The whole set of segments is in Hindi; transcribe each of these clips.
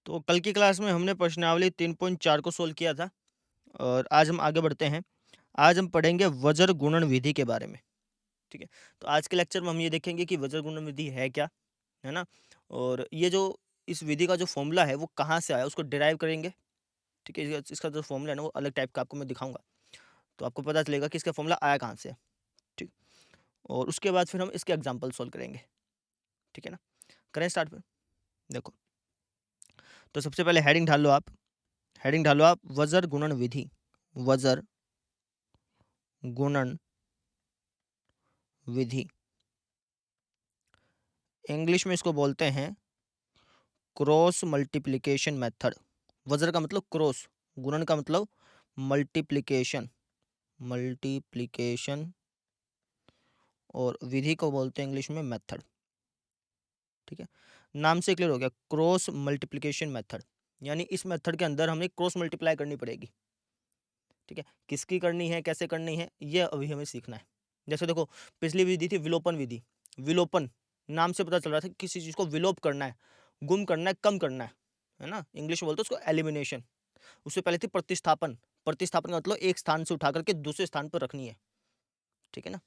तो कल की क्लास में हमने प्रश्नावली 3.4 को सोल्व किया था और आज हम आगे बढ़ते हैं। आज हम पढ़ेंगे वज्र गुणन विधि के बारे में, ठीक है? तो आज के लेक्चर में हम ये देखेंगे कि वज्र गुणन विधि है क्या, है ना? और ये जो इस विधि का जो फ़ॉर्मूला है वो कहाँ से आया उसको डिराइव करेंगे, ठीक है? इसका जो फ़ॉर्मूला है ना वो अलग टाइप का आपको मैं दिखाऊँगा, तो आपको पता चलेगा कि इसका फ़ॉर्मूला आया कहाँ से है, ठीक? और उसके बाद फिर हम इसके एग्ज़ाम्पल सोल्व करेंगे, ठीक है ना? करें स्टार्ट फिर? देखो, तो सबसे पहले हेडिंग डालो आप वज्र गुणन विधि, वज्र गुणन विधि। इंग्लिश में इसको बोलते हैं क्रॉस मल्टीप्लिकेशन मेथड। वज्र का मतलब क्रॉस, गुणन का मतलब मल्टीप्लिकेशन, मल्टीप्लिकेशन और विधि को बोलते हैं इंग्लिश में मेथड, ठीक है? नाम से क्लियर हो गया, क्रॉस मल्टीप्लिकेशन मेथड। यानी इस मेथड के अंदर हमें क्रॉस मल्टीप्लाई करनी पड़ेगी, ठीक है? किसकी करनी है, कैसे करनी है, ये अभी हमें सीखना है। जैसे देखो, पिछली विधि थी विलोपन विधि। विलोपन नाम से पता चल रहा था कि किसी चीज़ को विलोप करना है, गुम करना है, कम करना है ना? इंग्लिश में बोलते हैं उसको एलिमिनेशन। उससे पहले थी प्रतिस्थापन। प्रतिस्थापन का मतलब एक स्थान से उठा करके दूसरे स्थान पर रखनी है, ठीक है ना?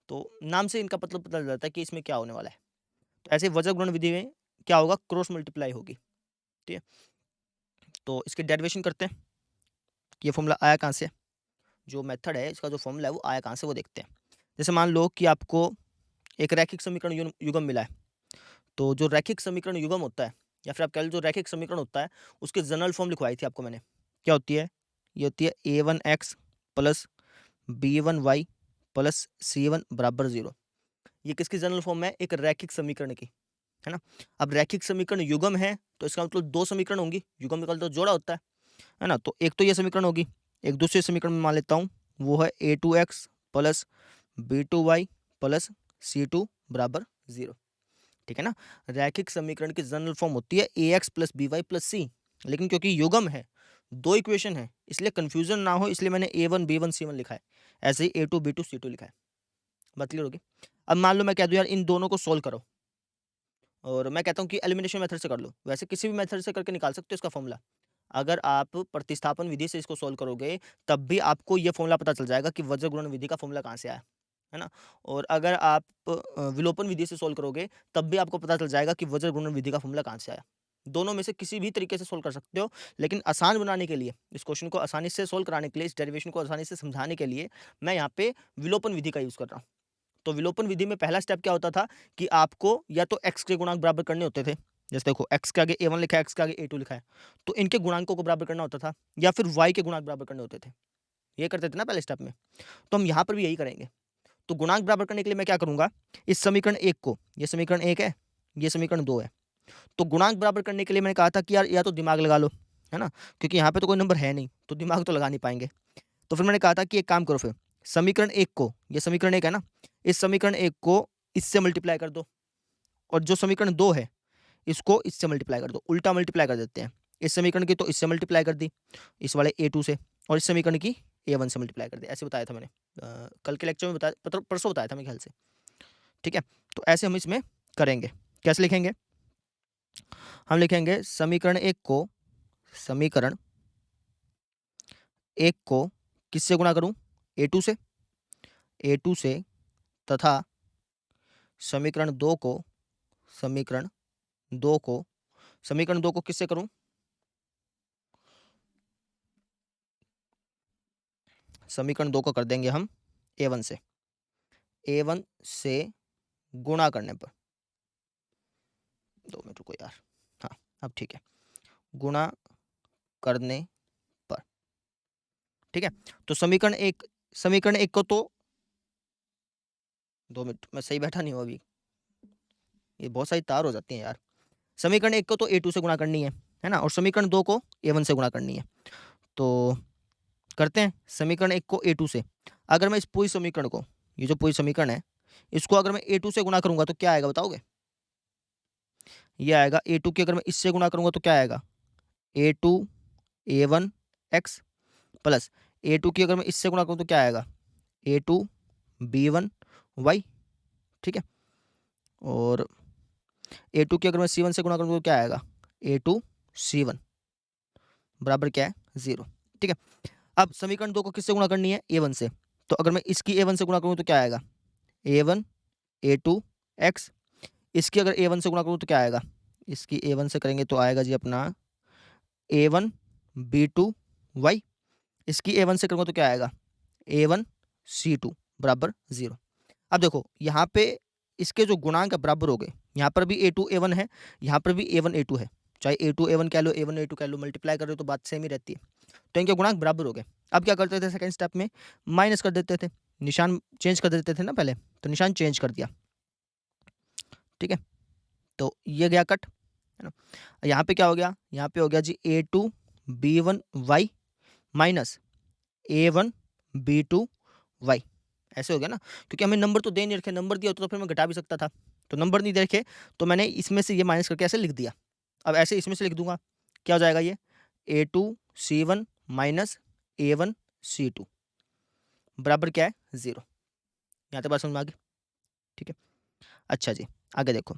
तो नाम से इनका मतलब पता चल जाता है कि इसमें क्या होने वाला है। तो ऐसे वज्र गुणन विधि में क्या होगा, क्रॉस मल्टीप्लाई होगी, ठीक है? तो इसकी डेरिवेशन करते हैं कि ये फॉर्मूला आया कहाँ से, जो मेथड है इसका जो फॉर्मूला है वो आया कहाँ से वो देखते हैं। जैसे मान लो कि आपको एक रैखिक समीकरण युग्म मिला है, तो जो रैखिक समीकरण युग्म होता है या फिर आप कह लो जो रैखिक समीकरण होता है उसकी जनरल फॉर्म लिखवाई थी आपको मैंने। क्या होती है? ये होती है a1x plus b1y plus c1 बराबर 0। ये किसकी जनरल फॉर्म है? एक रैखिक समीकरण की, है ना? अब रैखिक समीकरण युग्म है तो इसका मतलब दो समीकरण होंगी, युग्म का मतलब जोड़ा होता है ना? तो एक तो ये समीकरण होगी, एक दूसरे समीकरण में मान लेता हूँ, वो है a2x plus b2y plus c2 बराबर 0, ठीक है ना? रैखिक समीकरण की जनरल फॉर्म होती है a x plus b y plus c, लेकिन क्योंकि युग्म है, दो इक्वेशन है, इसलिए कंफ्यूजन ना हो इसलिए मैंने a one b one c one लिखा है। ऐसे ही a two b two c two लिखा है। बात क्लियर होगी? अब मान लो मैं कह दूं यार इन दोनों को सोल्व करो, और मैं कहता हूँ कि एलिमिनेशन मेथड से कर लो। वैसे किसी भी मेथड से करके निकाल सकते हो इसका फॉर्मूला। अगर आप प्रतिस्थापन विधि से इसको सोल्व करोगे तब भी आपको ये फॉर्मूला पता चल जाएगा कि वज्र गुणन विधि का फॉर्मूला कहाँ से आया, है ना? और अगर आप विलोपन विधि से सोल्व करोगे तब भी आपको पता चल जाएगा कि वज्र गुणन विधि का फॉर्मूला कहाँ से आया। दोनों में से किसी भी तरीके से सोल्व कर सकते हो, लेकिन आसान बनाने के लिए, इस क्वेश्चन को आसानी से सोल्व कराने के लिए, इस डेरिवेशन को आसानी से समझाने के लिए मैं यहाँ पे विलोपन विधि का यूज़ कर रहा हूँ। तो विलोपन विधि में पहला स्टेप क्या होता था कि आपको या तो x के गुणांक बराबर करने होते थे। जैसे देखो x के आगे a1 लिखा है, x के आगे a2 लिखा है, तो इनके गुणांकों को बराबर करना होता था, या फिर y के गुणांक बराबर करने होते थे। ये करते थे ना पहले स्टेप में। तो हम यहाँ पर भी यही करेंगे। तो गुणांक बराबर करने के लिए मैं क्या करूँगा, इस समीकरण 1 को, ये समीकरण 1 है, ये समीकरण 2 है। तो गुणांक बराबर करने के लिए मैंने कहा था कि यार या तो दिमाग लगा लो, है ना? क्योंकि यहाँ पे तो कोई नंबर है नहीं, तो दिमाग तो लगा नहीं पाएँगे। तो फिर मैंने कहा था कि एक काम करो फिर, समीकरण 1 को, ये समीकरण 1 है ना, इस समीकरण 1 को इससे मल्टीप्लाई कर दो, और जो समीकरण 2 है, इसको इससे मल्टीप्लाई कर दो, उल्टा मल्टीप्लाई कर देते हैं। इस समीकरण की तो इससे मल्टीप्लाई कर दी, इस वाले a2 से, और इस समीकरण की a1 से मल्टीप्लाई कर दी। ऐसे बताया था मैंने। कल के लेक्चर में बताया, परसों बताया था मेरे ख्याल से, ठीक है? तो ऐसे हम इसमें करेंगे। कैसे लिखेंगे? हम लिखेंगे समीकरण 1 को किससे गुणा करूँ? a2 से, a2 से, तथा समीकरण 2 को, समीकरण 2 को, समीकरण 2 को किससे करूँ? समीकरण 2 को कर देंगे हम a1 से, a1 से गुणा करने पर, 2 मिनट रुको यार, हाँ, अब ठीक है, गुणा करने पर, ठीक है? तो समीकरण 1 को तो 2 मिनट मैं सही बैठा नहीं हूँ अभी, ये बहुत सारी तार हो जाती हैं यार। समीकरण 1 को तो a2 से गुणा करनी है ना? और समीकरण 2 को a1 से गुणा करनी है। तो करते हैं समीकरण 1 को a2 से। अगर मैं इस पूरी समीकरण को, ये जो पूरी समीकरण है, इसको अगर मैं a2 से गुणा करूँगा तो क्या आएगा बताओगे? ये आएगा a2 की, अगर मैं इससे गुणा करूँगा तो क्या आएगा? a2 a1 x plus a2 की अगर मैं इससे गुणा करूँ तो क्या आएगा? a2 b1 y, ठीक है? और a2 की अगर मैं c1 से गुणा करूँ तो क्या आएगा? a2 C1 बराबर क्या है 0। ठीक है, अब समीकरण 2 को किससे गुणा करनी है A1 से, तो अगर मैं इसकी A1 से गुणा करूँ तो क्या आएगा A1 A2 x, इसकी अगर A1 से गुणा करूँ तो क्या आएगा, इसकी A1 से करेंगे तो आएगा जी अपना A1 B2 y, इसकी A1 से करूँगा तो क्या आएगा A1 C2 बराबर 0। अब देखो यहाँ पे इसके जो गुणांक बराबर हो गए, यहाँ पर भी A2 A1 है, यहाँ पर भी A1 A2 है, चाहे A2 A1 कह लो A1 A2 कह लो, मल्टीप्लाई कर रहे हो तो बात सेम ही रहती है। तो इनके गुणांक बराबर हो गए। अब क्या करते थे सेकंड स्टेप में, माइनस कर देते थे, निशान चेंज कर देते थे ना पहले, तो निशान चेंज कर दिया। ठीक है, तो ये गया कट, है ना। यहाँ पे क्या हो गया, यहाँ पे हो गया जी A2 B1 y minus A1 B2 y, ऐसे हो गया ना, क्योंकि हमें नंबर तो दे नहीं रखे, नंबर दिया होता तो फिर मैं घटा भी सकता था, तो नंबर नहीं दे रखे तो मैंने इसमें से ये माइनस करके ऐसे लिख दिया। अब ऐसे इसमें से लिख दूंगा, क्या हो जाएगा ये A2 C1 minus A1 C2 बराबर क्या है 0। यहाँ तक बात समझ में आ गई। ठीक है, अच्छा जी आगे देखो,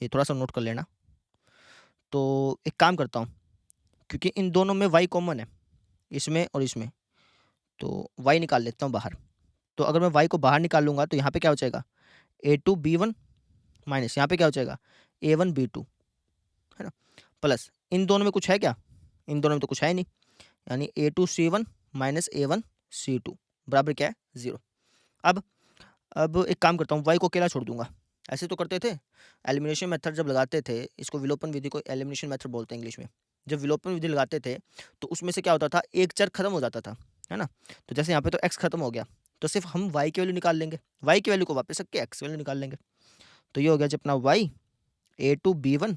ये थोड़ा सा नोट कर लेना। तो एक काम करता हूँ, क्योंकि इन दोनों में y कॉमन है, इसमें और इसमें, तो y निकाल लेता हूँ बाहर। तो अगर मैं y को बाहर निकाल लूँगा तो यहाँ पे क्या हो जाएगा A2 B1 माइनस यहाँ पे क्या हो जाएगा A1 B2, है ना, प्लस इन दोनों में कुछ है क्या, इन दोनों में तो कुछ है नहीं, यानी A2 C1 minus A1 C2 बराबर क्या है 0। अब एक काम करता हूँ, y को अकेला छोड़ दूंगा। ऐसे तो करते थे एलिमिनेशन मेथड जब लगाते थे, इसको विलोपन विधि को एलिमिनेशन मेथड बोलते हैं इंग्लिश में। जब विलोपन विधि लगाते थे तो उसमें से क्या होता था, एक चर खत्म हो जाता था, है ना। तो जैसे यहाँ पे तो x खत्म हो गया, तो सिर्फ हम y की वैल्यू निकाल लेंगे, y की वैल्यू को वापस रख के x की वैल्यू निकाल लेंगे। तो ये हो गया जी अपना y A2 B1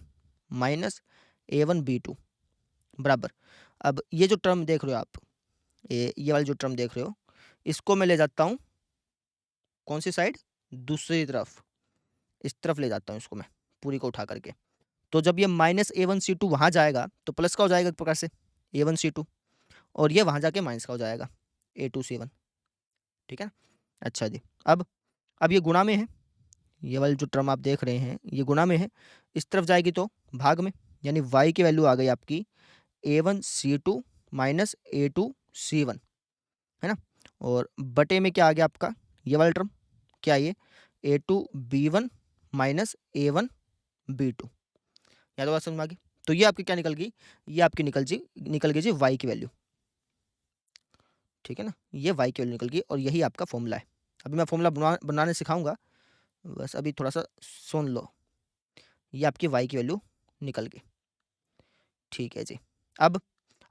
minus A1 B2 बराबर, अब ये जो टर्म देख रहे हो आप, ये वाली जो टर्म देख रहे हो, इसको मैं ले जाता हूँ कौन सी साइड, दूसरी तरफ, इस तरफ ले जाता हूँ इसको मैं पूरी को उठा करके। तो जब ये माइनस A1 C2 वहाँ जाएगा तो प्लस का हो जाएगा एक प्रकार से A1 C2, और ये वहाँ जाके माइनस का हो जाएगा A2 C1। ठीक है ना, अच्छा जी, अब ये गुणा में है, ये वाली जो टर्म आप देख रहे हैं ये गुणा में है, इस तरफ जाएगी तो भाग में, यानी y की वैल्यू आ गई आपकी A1 C2 minus A2 C1, है ना, और बटे में क्या आ गया आपका ये वाला टर्म, क्या ये A2 B1 minus A1 B2। या तो बात समझ में आ गई। तो ये आपकी क्या निकल गई, ये आपकी निकल गई जी y की वैल्यू। ठीक है ना, ये y की वैल्यू निकल गई और यही आपका फॉर्मूला है। अभी मैं फॉर्मूला बनाने सिखाऊंगा, बस अभी थोड़ा सा सुन लो। ये आपकी y की वैल्यू निकल गई। ठीक है जी, अब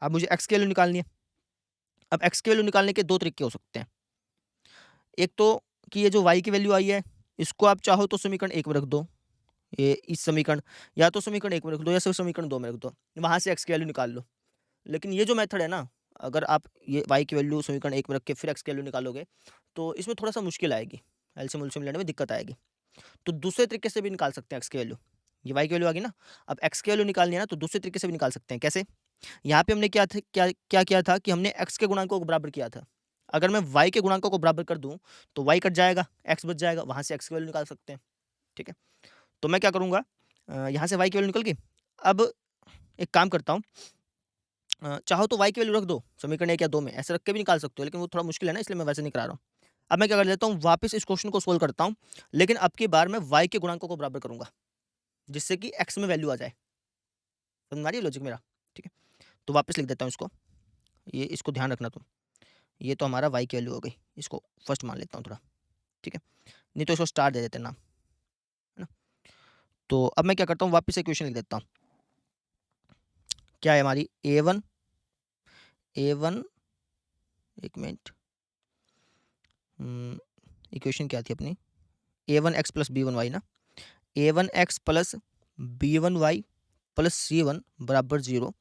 मुझे x की वैल्यू निकालनी है। अब x की वैल्यू निकालने के दो तरीके हो सकते हैं। एक तो कि ये जो y की वैल्यू आई है इसको आप चाहो तो समीकरण 1 में रख दो, ये इस समीकरण, या तो समीकरण 1 में रख दो या सिर्फ समीकरण 2 में रख दो, वहाँ से x की वैल्यू निकाल लो। लेकिन ये जो मेथड है ना, अगर आप ये y की वैल्यू समीकरण 1 में रख के फिर x की वैल्यू निकालोगे तो इसमें थोड़ा सा मुश्किल आएगी, एलसीएम उलसीएम लेने में दिक्कत आएगी। तो दूसरे तरीके से भी निकाल सकते हैं x की वैल्यू। ये y की वैल्यू आ गई ना, अब x की वैल्यू निकालनी है ना, तो दूसरे तरीके से भी निकाल सकते हैं। कैसे, यहाँ पे हमने क्या किया था कि हमने x के गुणांकों को बराबर किया था। अगर मैं y के गुणांकों को बराबर कर दूं तो y कट जाएगा, x बच जाएगा, वहां से x की वैल्यू निकाल सकते हैं। ठीक है, तो मैं क्या करूंगा, यहाँ से y की वैल्यू निकल गई। अब एक काम करता हूँ, चाहो तो y की वैल्यू रख दो समीकरण 1 या 2 में, ऐसे रख के भी निकाल सकते हो, लेकिन वो थोड़ा मुश्किल है ना, इसलिए मैं वैसे नहीं करा रहा हूँ। अब मैं क्या कर लेता हूँ, वापस इस क्वेश्चन को सोल्व करता हूँ, लेकिन अब की बार मैं y के गुणांकों को बराबर करूंगा, जिससे कि x में वैल्यू आ जाए। समझ आ रही है लॉजिक मेरा। ठीक है, तो वापस लिख देता हूँ इसको, ये इसको ध्यान रखना तुम, ये तो हमारा y की वैल्यू हो गई, इसको फर्स्ट मान लेता हूँ थोड़ा। ठीक है, नहीं तो इसको स्टार दे देते नाम, है ना। तो अब मैं क्या करता हूँ, वापस इक्वेशन लिख देता हूँ। क्या है हमारी A1 एक मिनट, इक्वेशन क्या थी अपनी, A1x प्लस B1y ना, A1x plus B1y plus C1 बराबर 0,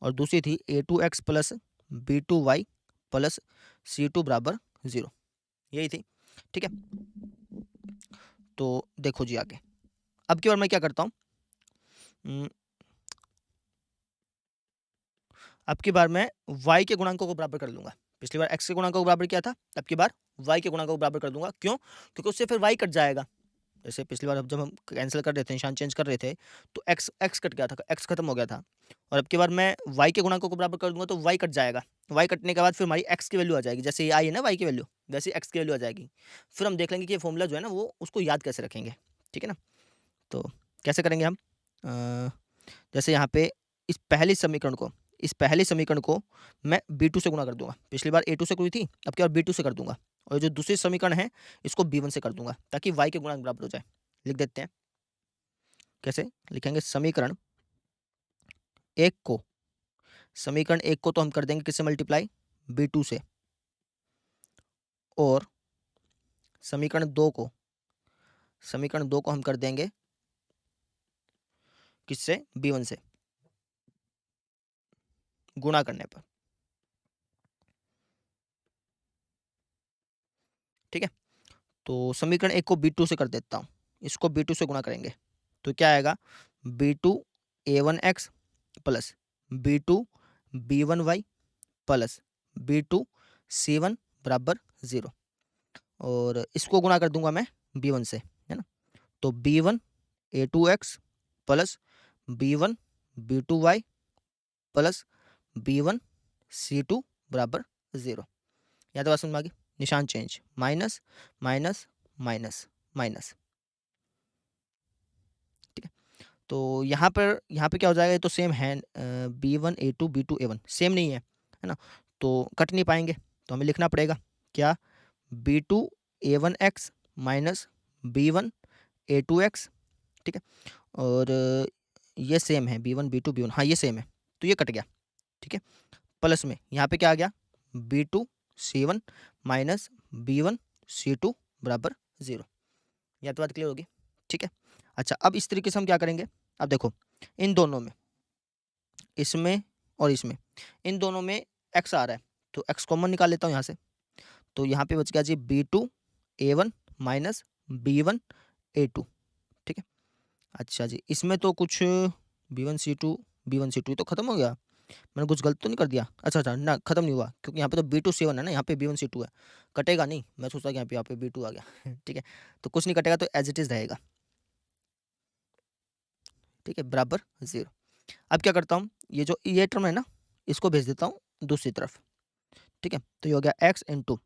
और दूसरी थी A2x plus B2y plus C2 बराबर 0, यही थी। ठीक है, तो देखो जी आगे, अब की बार मैं क्या करता हूँ, अब की बार मैं y के गुणांकों को बराबर कर लूंगा। पिछली बार x के गुणांकों को बराबर किया था, अब की बार y के गुणांकों को बराबर कर दूंगा। क्यों, क्योंकि उससे फिर y कट जाएगा, जैसे पिछली बार जब हम कैंसिल कर रहे थे, निशान चेंज कर रहे थे, तो एक्स कट गया था, एक्स खत्म हो गया था। और अब की बार मैं वाई के गुणांकों को बराबर कर दूंगा तो वाई कट जाएगा। वाई कटने के बाद फिर हमारी एक्स की वैल्यू आ जाएगी, जैसे ये आई है ना वाई की वैल्यू, वैसे ही एक्स की वैल्यू आ जाएगी। फिर हम देख लेंगे कि ये फॉर्मूला जो है ना वो उसको याद कैसे रखेंगे, ठीक है ना। तो कैसे करेंगे हम, जैसे यहाँ पे इस पहले समीकरण को मैं बी टू से गुणा कर दूंगा। पिछली बार ए टू से हुई थी, अब की बार बी टू से कर दूंगा। और जो दूसरी समीकरण है इसको बी वन से कर दूंगा, ताकि वाई के गुणांक बराबर हो जाए। लिख देते हैं, कैसे लिखेंगे, एक को समीकरण एक को तो हम कर देंगे किससे मल्टीप्लाई, बी टू से। और समीकरण दो को हम कर देंगे किससे, बी वन से गुणा करने पर, ठीक है। तो समीकरण एक को बी टू से कर देता हूँ, इसको बी टू से गुणा करेंगे तो क्या आएगा, बी टू ए one X plus B two B one Y plus B two सी वन बराबर 0। और इसको गुणा कर दूंगा मैं बी वन से, है ना। तो बी वन ए two X plus B one B two Y plus B one सी टू बराबर 0। या तो बात समझ में आ गई, निशान change, minus minus minus minus, ठीक है। तो यहाँ पर क्या हो जाएगा, ये तो सेम है, बी वन ए टू ए वन सेम नहीं है ना, तो कट नहीं पाएंगे। तो हमें लिखना पड़ेगा क्या, बी टू ए one X minus B one ए टू एक्स, ठीक है। और ये सेम है, बी वन बी वन, हाँ ये सेम है, तो ये कट गया, ठीक है। प्लस में यहाँ पे क्या आ गया, बी टू सी वन माइनस बी वन सी टू बराबर 0। यह तो बात क्लियर होगी, ठीक है। अच्छा, अब इस तरीके से हम क्या करेंगे, अब देखो इन दोनों में, इसमें और इसमें, इन दोनों में एक्स आ रहा है, तो एक्स कॉमन निकाल लेता हूँ यहाँ से। तो यहाँ पे बच गया जी बी टू ए वन माइनस बी वन ए टू, ठीक है। अच्छा जी, इसमें तो कुछ बी वन सी टू तो खत्म हो गया, मैंने कुछ गलत तो नहीं कर दिया। अच्छा अच्छा, ना खत्म नहीं हुआ, क्योंकि यहाँ पे तो बी टू सी वन है ना, यहाँ पे बी वन सी टू है, कटेगा नहीं। मैं सोचा कि यहाँ पे बी टू आ गया ठीक है, तो कुछ नहीं कटेगा, तो एज इट इज़ रहेगा, ठीक है, बराबर 0। अब क्या करता हूँ, ये टर्म है ना, इसको भेज देता हूँ दूसरी तरफ, ठीक है। तो ये हो गया एक्स इंटू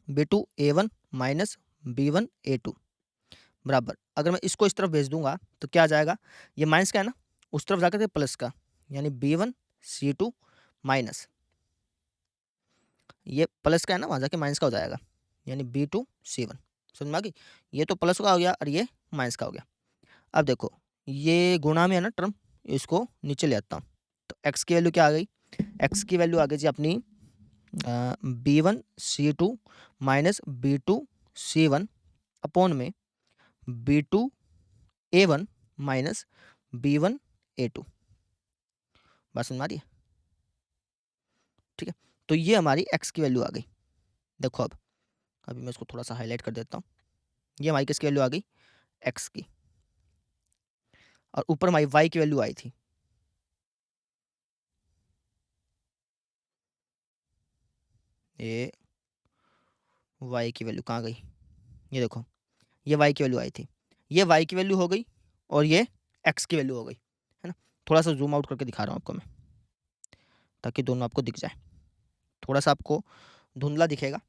बी टू ए वन माइनस बी वन ए टू बराबर, अगर मैं इसको इस तरफ भेज दूंगा तो क्या आ जाएगा, ये माइनस का है ना, उस तरफ जाकर के प्लस का, यानी बी वन सी टू माइनस, ये प्लस का है ना, वहाँ जाके माइनस का हो जाएगा, यानी बी टू सी वन। समझ में आ गई, ये तो प्लस का हो गया और ये माइनस का हो गया। अब देखो ये गुणा में है ना टर्म, इसको नीचे ले आता हूँ, तो एक्स की वैल्यू क्या आ गई, एक्स की वैल्यू आ गई जी अपनी बी वन सी टू माइनस बी टू सी वन अपॉन में बी टू ए वन माइनस बी वन ए टू। बात समझ में आ रही है, ठीक है। तो ये हमारी एक्स की वैल्यू आ गई। देखो अब अभी मैं इसको थोड़ा सा हाईलाइट कर देता हूँ, ये हमारी किसकी वैल्यू आ गई, एक्स की, और ऊपर हमारी वाई की वैल्यू आई थी, ये वाई की वैल्यू कहाँ गई, ये देखो ये वाई की वैल्यू आई थी, ये वाई की वैल्यू हो गई और ये एक्स की वैल्यू हो गई, है ना। थोड़ा सा जूम आउट करके दिखा रहा हूँ आपको मैं, ताकि दोनों आपको दिख जाए। थोड़ा सा आपको धुंधला दिखेगा,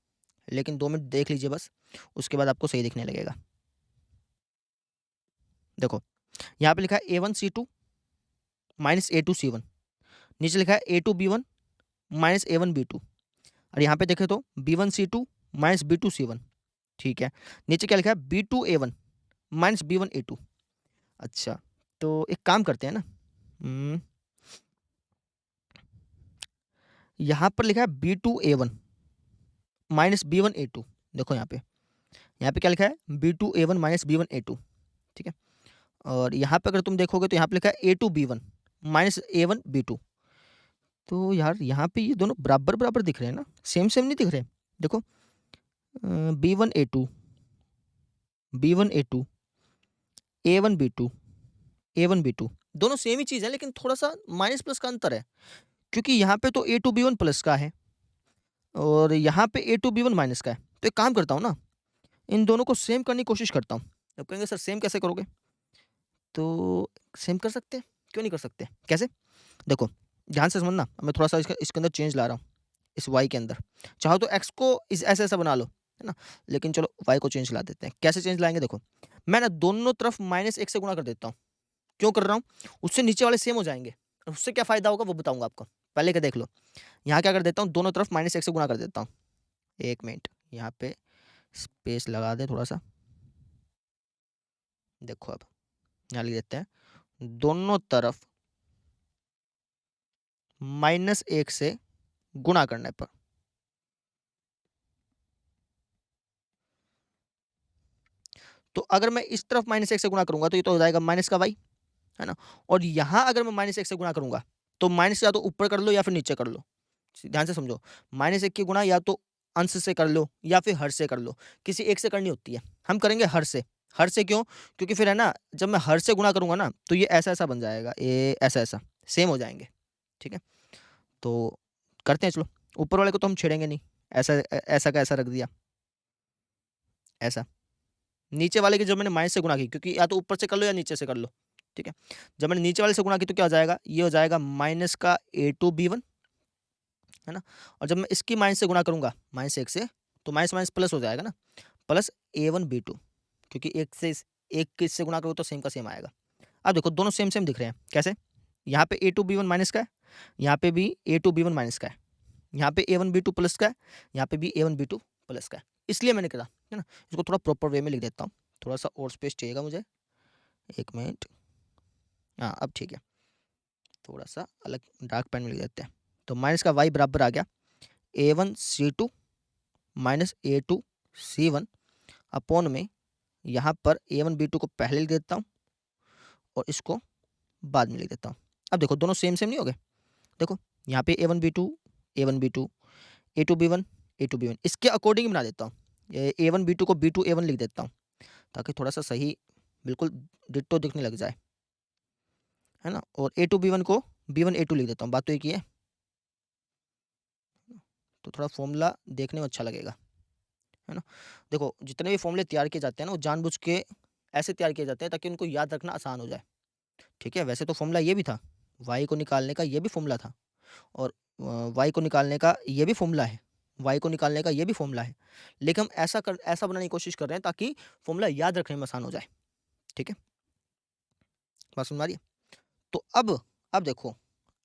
लेकिन 2 मिनट देख लीजिए बस, उसके बाद आपको सही दिखने लगेगा। देखो यहाँ पे लिखा है a one C two minus a two C one, नीचे लिखा है a two B one minus a one B two, और यहाँ पे देखें तो बी वन सी टू माइनस बी टू सी वन, ठीक है। नीचे क्या लिखा है, बी टू ए वन माइनस बी वन ए टू। अच्छा, तो एक काम करते हैं ना, यहाँ पर लिखा है बी टू ए वन माइनस बी वन ए टू। देखो यहाँ पे क्या लिखा है, बी टू ए वन माइनस बी वन ए टू, ठीक है। और यहाँ पे अगर तुम देखोगे तो यहाँ पे लिखा है a two B one minus a one B two. तो यार यहाँ पे ये दोनों बराबर बराबर दिख रहे हैं ना, सेम सेम नहीं दिख रहे। देखो बी वन ए टू बी वन ए टू ए वन बी टू ए वन बी टू, दोनों सेम ही चीज़ है, लेकिन थोड़ा सा माइनस प्लस का अंतर है, क्योंकि यहाँ पे तो ए टू बी वन प्लस का है और यहाँ पे ए टू बी वन माइनस का है। तो एक काम करता हूँ ना, इन दोनों को सेम करने की कोशिश करता हूँ। अब कहेंगे सर सेम कैसे करोगे? तो सेम कर सकते हैं, क्यों नहीं कर सकते? कैसे? देखो, ध्यान से समझना, मैं थोड़ा-सा इसके अंदर चेंज ला रहा हूँ, इस y के अंदर। चाहो तो x को इस ऐसा-ऐसा बना लो, है ना? लेकिन चलो y को चेंज ला देते हैं। कैसे चेंज लाएँगे देखो, मैं ना दोनों तरफ -1 से गुणा कर देता हूँ। क्यों कर रहा हूँ? उससे नीचे वाले सेम हो जाएँगे। उससे क्या फ़ायदा होगा वो बताऊँगा आपको। पहले का देख लो। यहाँ क्या कर देता हूँ, दोनों तरफ -1 से गुणा कर देता हूँ। 1 मिनट, यहाँ पे स्पेस लगा दें थोड़ा-सा। देखो अब, यहाँ लिख देते हैं, दोनों तरफ -1 से गुणा करने पर। तो अगर मैं इस तरफ -1 से गुणा करूँगा तो ये तो हो जाएगा माइनस का y, है ना? और यहाँ अगर मैं -1 से गुणा करूँगा, तो माइनस या तो ऊपर कर लो या फिर नीचे कर लो। ध्यान से समझो, -1 की गुणा या तो अंश से कर लो या फिर हर से कर लो। किसी एक से करनी होती है। हम करेंगे हर से। हर से क्यों? क्योंकि फिर है ना, जब मैं हर से गुणा करूँगा ना, तो ये ऐसा-ऐसा बन जाएगा, ये ऐसा-ऐसा, सेम हो जाएँगे। ठीक है? तो करते हैं चलो। ऊपर वाले को तो हम छेड़ेंगे नहीं। ऐसा का ऐसा रख दिया, ऐसा। नीचे वाले की जो मैंने माइनस से गुणा की, क्योंकि या तो ऊपर से कर लो या नीचे से कर लो, ठीक है? जब मैंने नीचे वाले से गुणा की तो क्या हो जाएगा? ये हो जाएगा माइनस का a2b1, है ना? और जब मैं इसकी माइनस से गुणा करूँगा, -1 से, तो माइनस-माइनस प्लस हो जाएगा ना, प्लस a1b2, क्योंकि एक से एक के इससे गुणा करो तो सेम का सेम आएगा। अब देखो दोनों सेम-सेम दिख रहे हैं, कैसे? यहाँ पे a2b1 माइनस का है, यहाँ पे भी a2b1 माइनस का है, यहाँ पे a1b2 प्लस का है, यहाँ पे भी a1b2 प्लस का है। इसलिए मैंने करा, है ना? इसको थोड़ा प्रॉपर वे में लिख देता हूँ। थोड़ा-सा और स्पेस चाहिएगा मुझे। 1 मिनट। हाँ, अब ठीक है। थोड़ा-सा अलग डार्क पेन में लिख देते हैं। तो माइनस का y बराबर आ गया a1c2 माइनस a2c1 अपॉन में यहाँ पर a1b2 को पहले लिख देता हूँ और इसको बाद में लिख देता हूँ। अब देखो दोनों सेम-सेम नहीं हो गए? देखो यहाँ पे a1b2, a1b2, a2b1, a2b1 इसके अकॉर्डिंग बना देता हूँ। a1b2 को b2 a1 लिख देता हूँ, ताकि थोड़ा-सा सही बिल्कुल डिट्टो दिखने लग जाए, है ना? और a2b1 को b1 a2 लिख देता हूँ, बात तो एक ही है। तो थोड़ा फ़ॉर्मूला देखने में अच्छा लगेगा, है ना? देखो जितने भी फ़ॉर्मूले तैयार किए जाते हैं ना, वो जानबूझ के ऐसे तैयार किए जाते हैं ताकि उनको याद रखना आसान हो जाए, ठीक है? वैसे तो फ़ॉर्मूला ये भी था, y को निकालने का ये भी फ़ॉर्मूला था और y को निकालने का ये भी फ़ॉर्मूला है, y को निकालने का ये भी फ़ॉर्मूला है। लेकिन हम ऐसा बनाने की कोशिश कर रहे हैं ताकि फ़ॉर्मूला याद रखने में आसान हो जाए, ठीक है? बात समझ में आ रही है? तो अब देखो,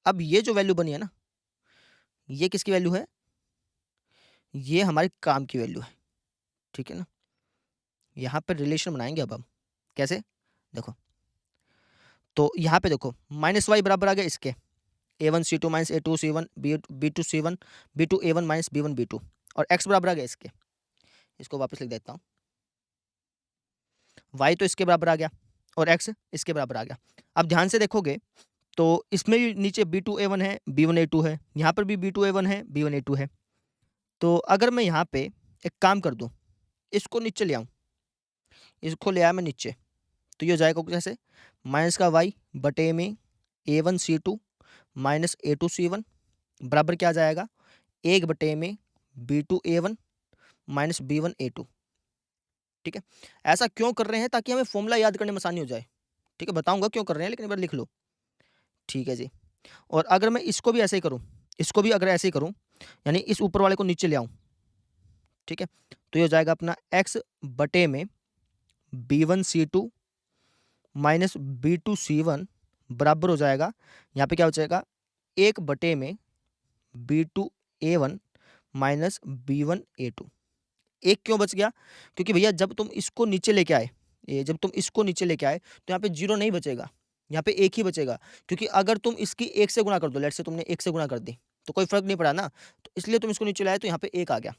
अब ये जो वैल्यू बनी है ना, ये किसकी वैल्यू है? ये हमारे काम की वैल्यू है, ठीक है ना? यहाँ पे रिलेशन बनाएँगे अब हम, कैसे? देखो, तो यहाँ पे देखो माइनस y बराबर आ गया इसके a1c2 minus a2c1 b2c1 b2 a1 minus b1 b2 और x बराबर आ गया इसके। इसको वापस लिख देता हूँ। y तो इसके बराबर आ गया और x इसके बराबर आ गया। अब ध्यान से देखोगे तो इसमें भी नीचे b2 a1 है, b1 a2 है, यहाँ पर भी b2 a1 है, b1 a2 है। तो अगर मैं यहाँ पे एक काम कर दूँ, इसको नीचे ले आऊँ, इसको ले आया मैं नीचे, तो ये हो जाएगा कैसे? माइनस का y बटे में a1c2 माइनस a2c1 बराबर क्या आ जाएगा? 1 बटे में b2 a1 minus b1 a2, ठीक है? ऐसा क्यों कर रहे हैं? ताकि हमें फ़ॉर्मूला याद करने में आसानी हो जाए, ठीक है? बताऊँगा क्यों कर रहे हैं, लेकिन एक बार लिख लो, ठीक है जी। और अगर मैं इसको भी ऐसे ही करूँ, इसको भी अगर ऐसे ही करूँ, यानी इस ऊपर वाले को नीचे ले आऊँ, ठीक है? तो ये हो जाएगा अपना x बटे में b1c2 माइनस b2c1 बराबर हो जाएगा, यहाँ पे क्या हो जाएगा? 1 बटे में b2 a1 minus b1 a2। एक क्यों बच गया? क्योंकि भैया जब तुम इसको नीचे लेके आए, ये जब तुम इसको नीचे लेके आए, तो यहाँ पे 0 नहीं बचेगा, यहाँ पे 1 ही बचेगा। क्योंकि अगर तुम इसकी 1 से गुणा कर दो, लेट्स से तुमने 1 से गुणा कर दी, तो कोई फ़र्क नहीं पड़ा ना, तो इसलिए तुम इसको नीचे लाए तो यहाँ पे 1 आ गया।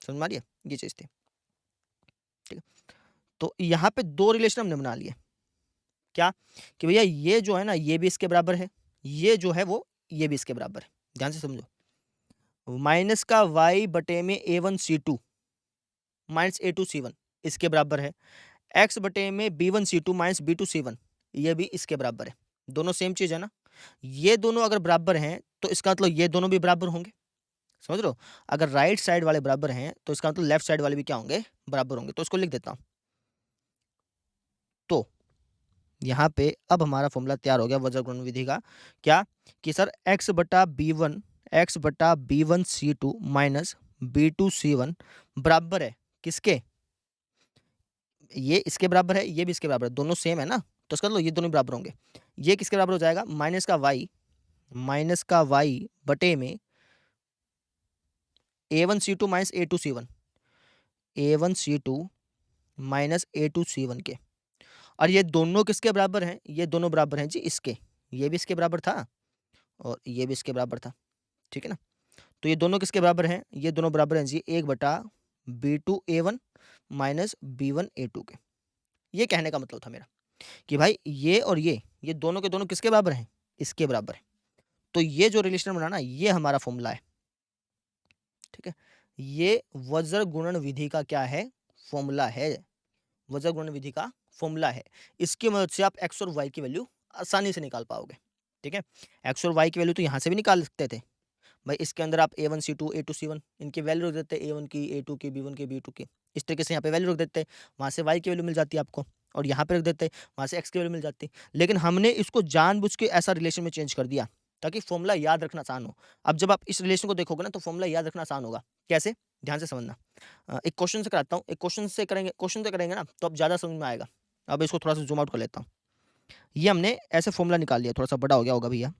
समझ में आ रही है? ये चीज़ थी, ठीक है? तो यहाँ पे 2 रिलेशन हमने बना लिए। क्या? कि भैया ये जो है ना, ये भी इसके बराबर है, ये जो है वो ये भी इसके बराबर है। ध्यान से समझो। माइनस का y बटे में a1c2 माइनस a2c1 इसके बराबर है। x बटे में b1c2 माइनस b2c1 ये भी इसके बराबर है। दोनों सेम चीज़ है ना? ये दोनों अगर बराबर हैं, तो इसका मतलब ये दोनों भी बराबर होंगे। समझ रहे हो? अगर राइट साइड वाले बराबर हैं, तो इसका मतलब लेफ्ट साइड वाले भी क्या होंगे? बराबर होंगे। तो इसको लिख देता हूँ। यहाँ पे अब हमारा फॉर्मूला तैयार हो गया वज्र गुणन विधि का। क्या कि सर x बटा b1 c2 minus b2 c1 बराबर है किसके? ये इसके बराबर है, ये भी इसके बराबर है, दोनों सेम है ना, तो इसका मतलब ये दोनों बराबर होंगे। ये किसके बराबर हो जाएगा? माइनस का y बटे में a1 c2 minus a2 c1, a1 c2 minus a2 c1 के। और ये दोनों किसके बराबर हैं? ये दोनों बराबर हैं जी इसके। ये भी इसके बराबर था और ये भी इसके बराबर था, ठीक है ना। तो ये दोनों किसके बराबर हैं? ये दोनों बराबर हैं जी 1 बटा b2 a1 minus b1 a2 के। ये कहने का मतलब था मेरा कि भाई ये और ये दोनों के दोनों किसके बराबर हैं? इसके बराबर है। तो ये जो रिलेशन बना ना, ये हमारा फॉर्मूला है, ठीक है। ये वज्र गुणन विधि का क्या है? फॉर्मूला है। वज्र गुणन विधि का फॉर्मूला है। इसकी मदद से आप एक्स और वाई की वैल्यू आसानी से निकाल पाओगे, ठीक है। एक्स और वाई की वैल्यू तो यहाँ से भी निकाल सकते थे भाई। इसके अंदर आप a1 c2 a2 c1 इनकी वैल्यू रख देते, a1 की, a2 की, b1 की, b2 की। इस तरीके से यहाँ पे वैल्यू रख देते, वहाँ से y की वैल्यू मिल जाती है आपको, और यहाँ पे रख देते, वहाँ से x की वैल्यू मिल जाती। लेकिन हमने इसको जानबूझ के ऐसा रिलेशन में चेंज कर दिया ताकि फॉर्मूला याद रखना आसान हो। अब जब आप इस रिलेशन को देखोगे ना, तो फॉर्मूला याद रखना आसान होगा। कैसे? ध्यान से समझना। एक क्वेश्चन से कराता हूँ, एक क्वेश्चन से करेंगे ना, तो अब ज़्यादा समझ में आएगा। अब इसको थोड़ा सा जूम आउट कर लेता हूँ। ये हमने ऐसे फॉर्मूला निकाल लिया, थोड़ा सा बड़ा हो गया होगा भैया,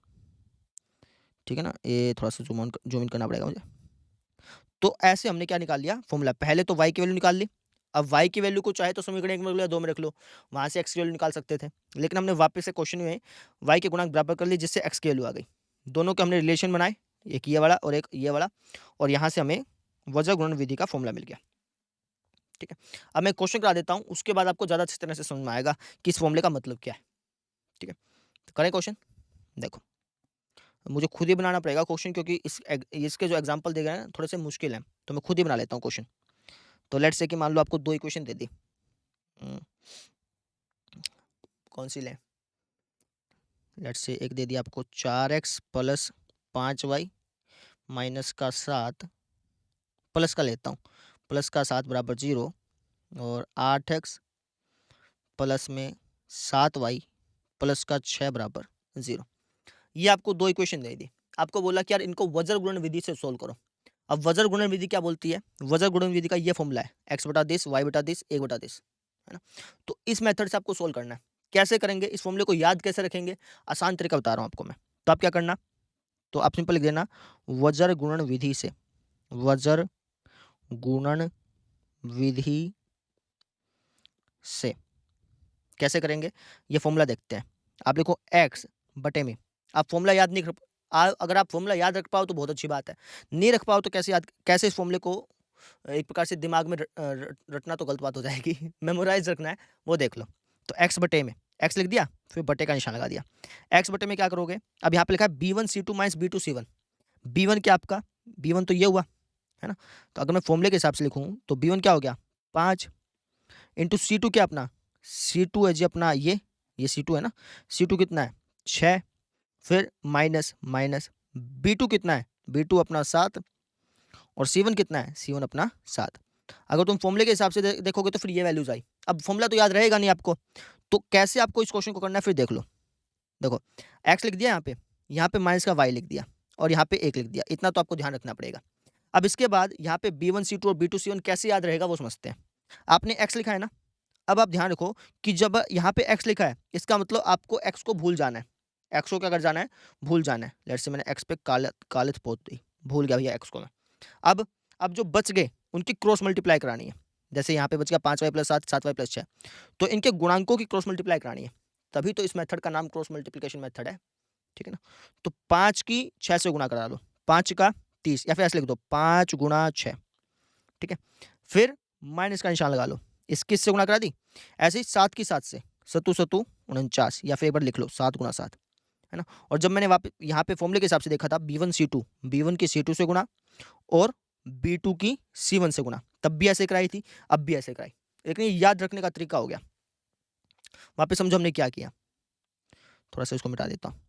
ठीक है ना। ये थोड़ा सा जूम इन करना पड़ेगा मुझे। तो ऐसे हमने क्या निकाल लिया फॉर्मूला? पहले तो y की वैल्यू निकाल ली। अब y की वैल्यू को चाहे तो समीकरण 1 में रख लो या 2 में रख लो, वहाँ से x की वैल्यू निकाल सकते थे। लेकिन हमने वापस से क्वेश्चन में y के गुणांक बराबर कर लिए, जिससे x की वैल्यू आ गई। दोनों के हमने रिलेशन बनाए, एक ये वाला और एक ये वाला, और यहाँ से हमें वज्र गुणन विधि का फॉर्मूला मिल गया, ठीक है। अब मैं क्वेश्चन करा देता हूँ, उसके बाद आपको ज़्यादा अच्छी तरह से समझ में आएगा कि इस फॉर्मूले का मतलब क्या है, ठीक है। तो करें क्वेश्चन। देखो, मुझे खुद ही बनाना पड़ेगा क्वेश्चन, क्योंकि इसके जो एग्जाम्पल दे गए हैं थोड़े से मुश्किल हैं, तो मैं खुद ही बना लेता हूँ क्वेश्चन। तो लेट्स से कि मान लो आपको 2 इक्वेशन दे दी। कौन सी लें? लेट्स से एक दे दिया आपको 4x प्लस 5y माइनस का 7, प्लस का लेता हूँ, प्लस का 7 बराबर 0, और 8x प्लस में 7y प्लस का 6 बराबर 0। ये आपको 2 इक्वेशन दे दी। आपको बोला कि यार इनको वज्र गुणन विधि से सोल्व करो। अब वज्र गुणन विधि क्या बोलती है? वज्र गुणन विधि का ये फॉर्मूला है, x बटा दिस, y बटा दिस, 1 बटा दिस, है ना। तो इस मेथड से आपको सोल्व करना है। कैसे करेंगे? इस फॉर्मूले को याद कैसे रखेंगे? आसान तरीका बता रहा हूँ आपको मैं। तो आप क्या करना, तो आप सिंपल लिख देना वज्र गुणन विधि से, वज्र गुणन विधि से कैसे करेंगे ये फॉर्मूला देखते हैं। आप लिखो x बटे में, आप फॉर्मूला याद नहीं रख अगर आप फॉर्मूला याद रख पाओ तो बहुत अच्छी बात है, नहीं रख पाओ तो कैसे इस फॉर्मूले को एक प्रकार से दिमाग में रटना तो गलत बात हो जाएगी मेमोराइज रखना है, वो देख लो। तो x बटे में, x लिख दिया, फिर बटे का निशान लगा दिया। x बटे में क्या करोगे? अब यहाँ पे लिखा है b1 c2 minus b2 c1। b1 क्या आपका? b1 तो ये हुआ, है ना। तो अगर मैं फॉर्मूले के हिसाब से लिखूँ तो b1 क्या हो गया? 5 इंटू c2 क्या अपना? c2 है जी अपना ये c2 है ना। c2 कितना है? 6, फिर माइनस माइनस b2 कितना है? b2 अपना 7, और c1 कितना है? c1 अपना 7। अगर तुम फॉर्मूले के हिसाब से देखोगे तो फिर ये वैल्यूज आई। अब फॉर्मूला तो याद रहेगा नहीं आपको, तो कैसे आपको इस क्वेश्चन को करना है फिर देख लो। देखो, x लिख दिया यहाँ पे माइनस का y लिख दिया, और यहाँ पे 1 लिख दिया, इतना तो आपको ध्यान रखना पड़ेगा। अब इसके बाद यहाँ पे b1 c2 और b2 c1 कैसे याद रहेगा वो समझते हैं। आपने x लिखा है ना, अब आप ध्यान रखो कि जब यहाँ पे x लिखा है, इसका मतलब आपको x को भूल जाना है। x को क्या कर जाना है? भूल जाना है। लेट्स से मैंने x पे कालित पोत दी, भूल गया भैया x को मैं। अब जो बच गए उनकी क्रॉस मल्टीप्लाई करानी है। जैसे यहाँ पे बच गया 5y प्लस 7, 7y प्लस 6, तो इनके गुणांकों की क्रॉस मल्टीप्लाई करानी है। तभी तो इस मेथड का नाम क्रॉस मल्टीप्लिकेशन मेथड है, ठीक है ना। तो 5 की 6 से गुणा करा लो, 5 का 30, या फिर ऐसे लिख दो 5 गुणा 6, ठीक है। फिर माइनस का निशान लगा लो, इस किस से गुणा करा दी? ऐसे ही 7 की 7 से, सतु सतु 49, या फिर एक बार लिख लो 7 गुणा 7, है ना। और जब मैंने वापस यहाँ पे फॉर्मूले के हिसाब से देखा था b1 c2, b1 की c2 से गुणा और b2 की c1 से गुणा, तब भी ऐसे कराई थी, अब भी ऐसे कराई। लेकिन ये याद रखने का तरीका हो गया। वापस समझो हमने क्या किया, थोड़ा सा इसको मिटा देता हूँ।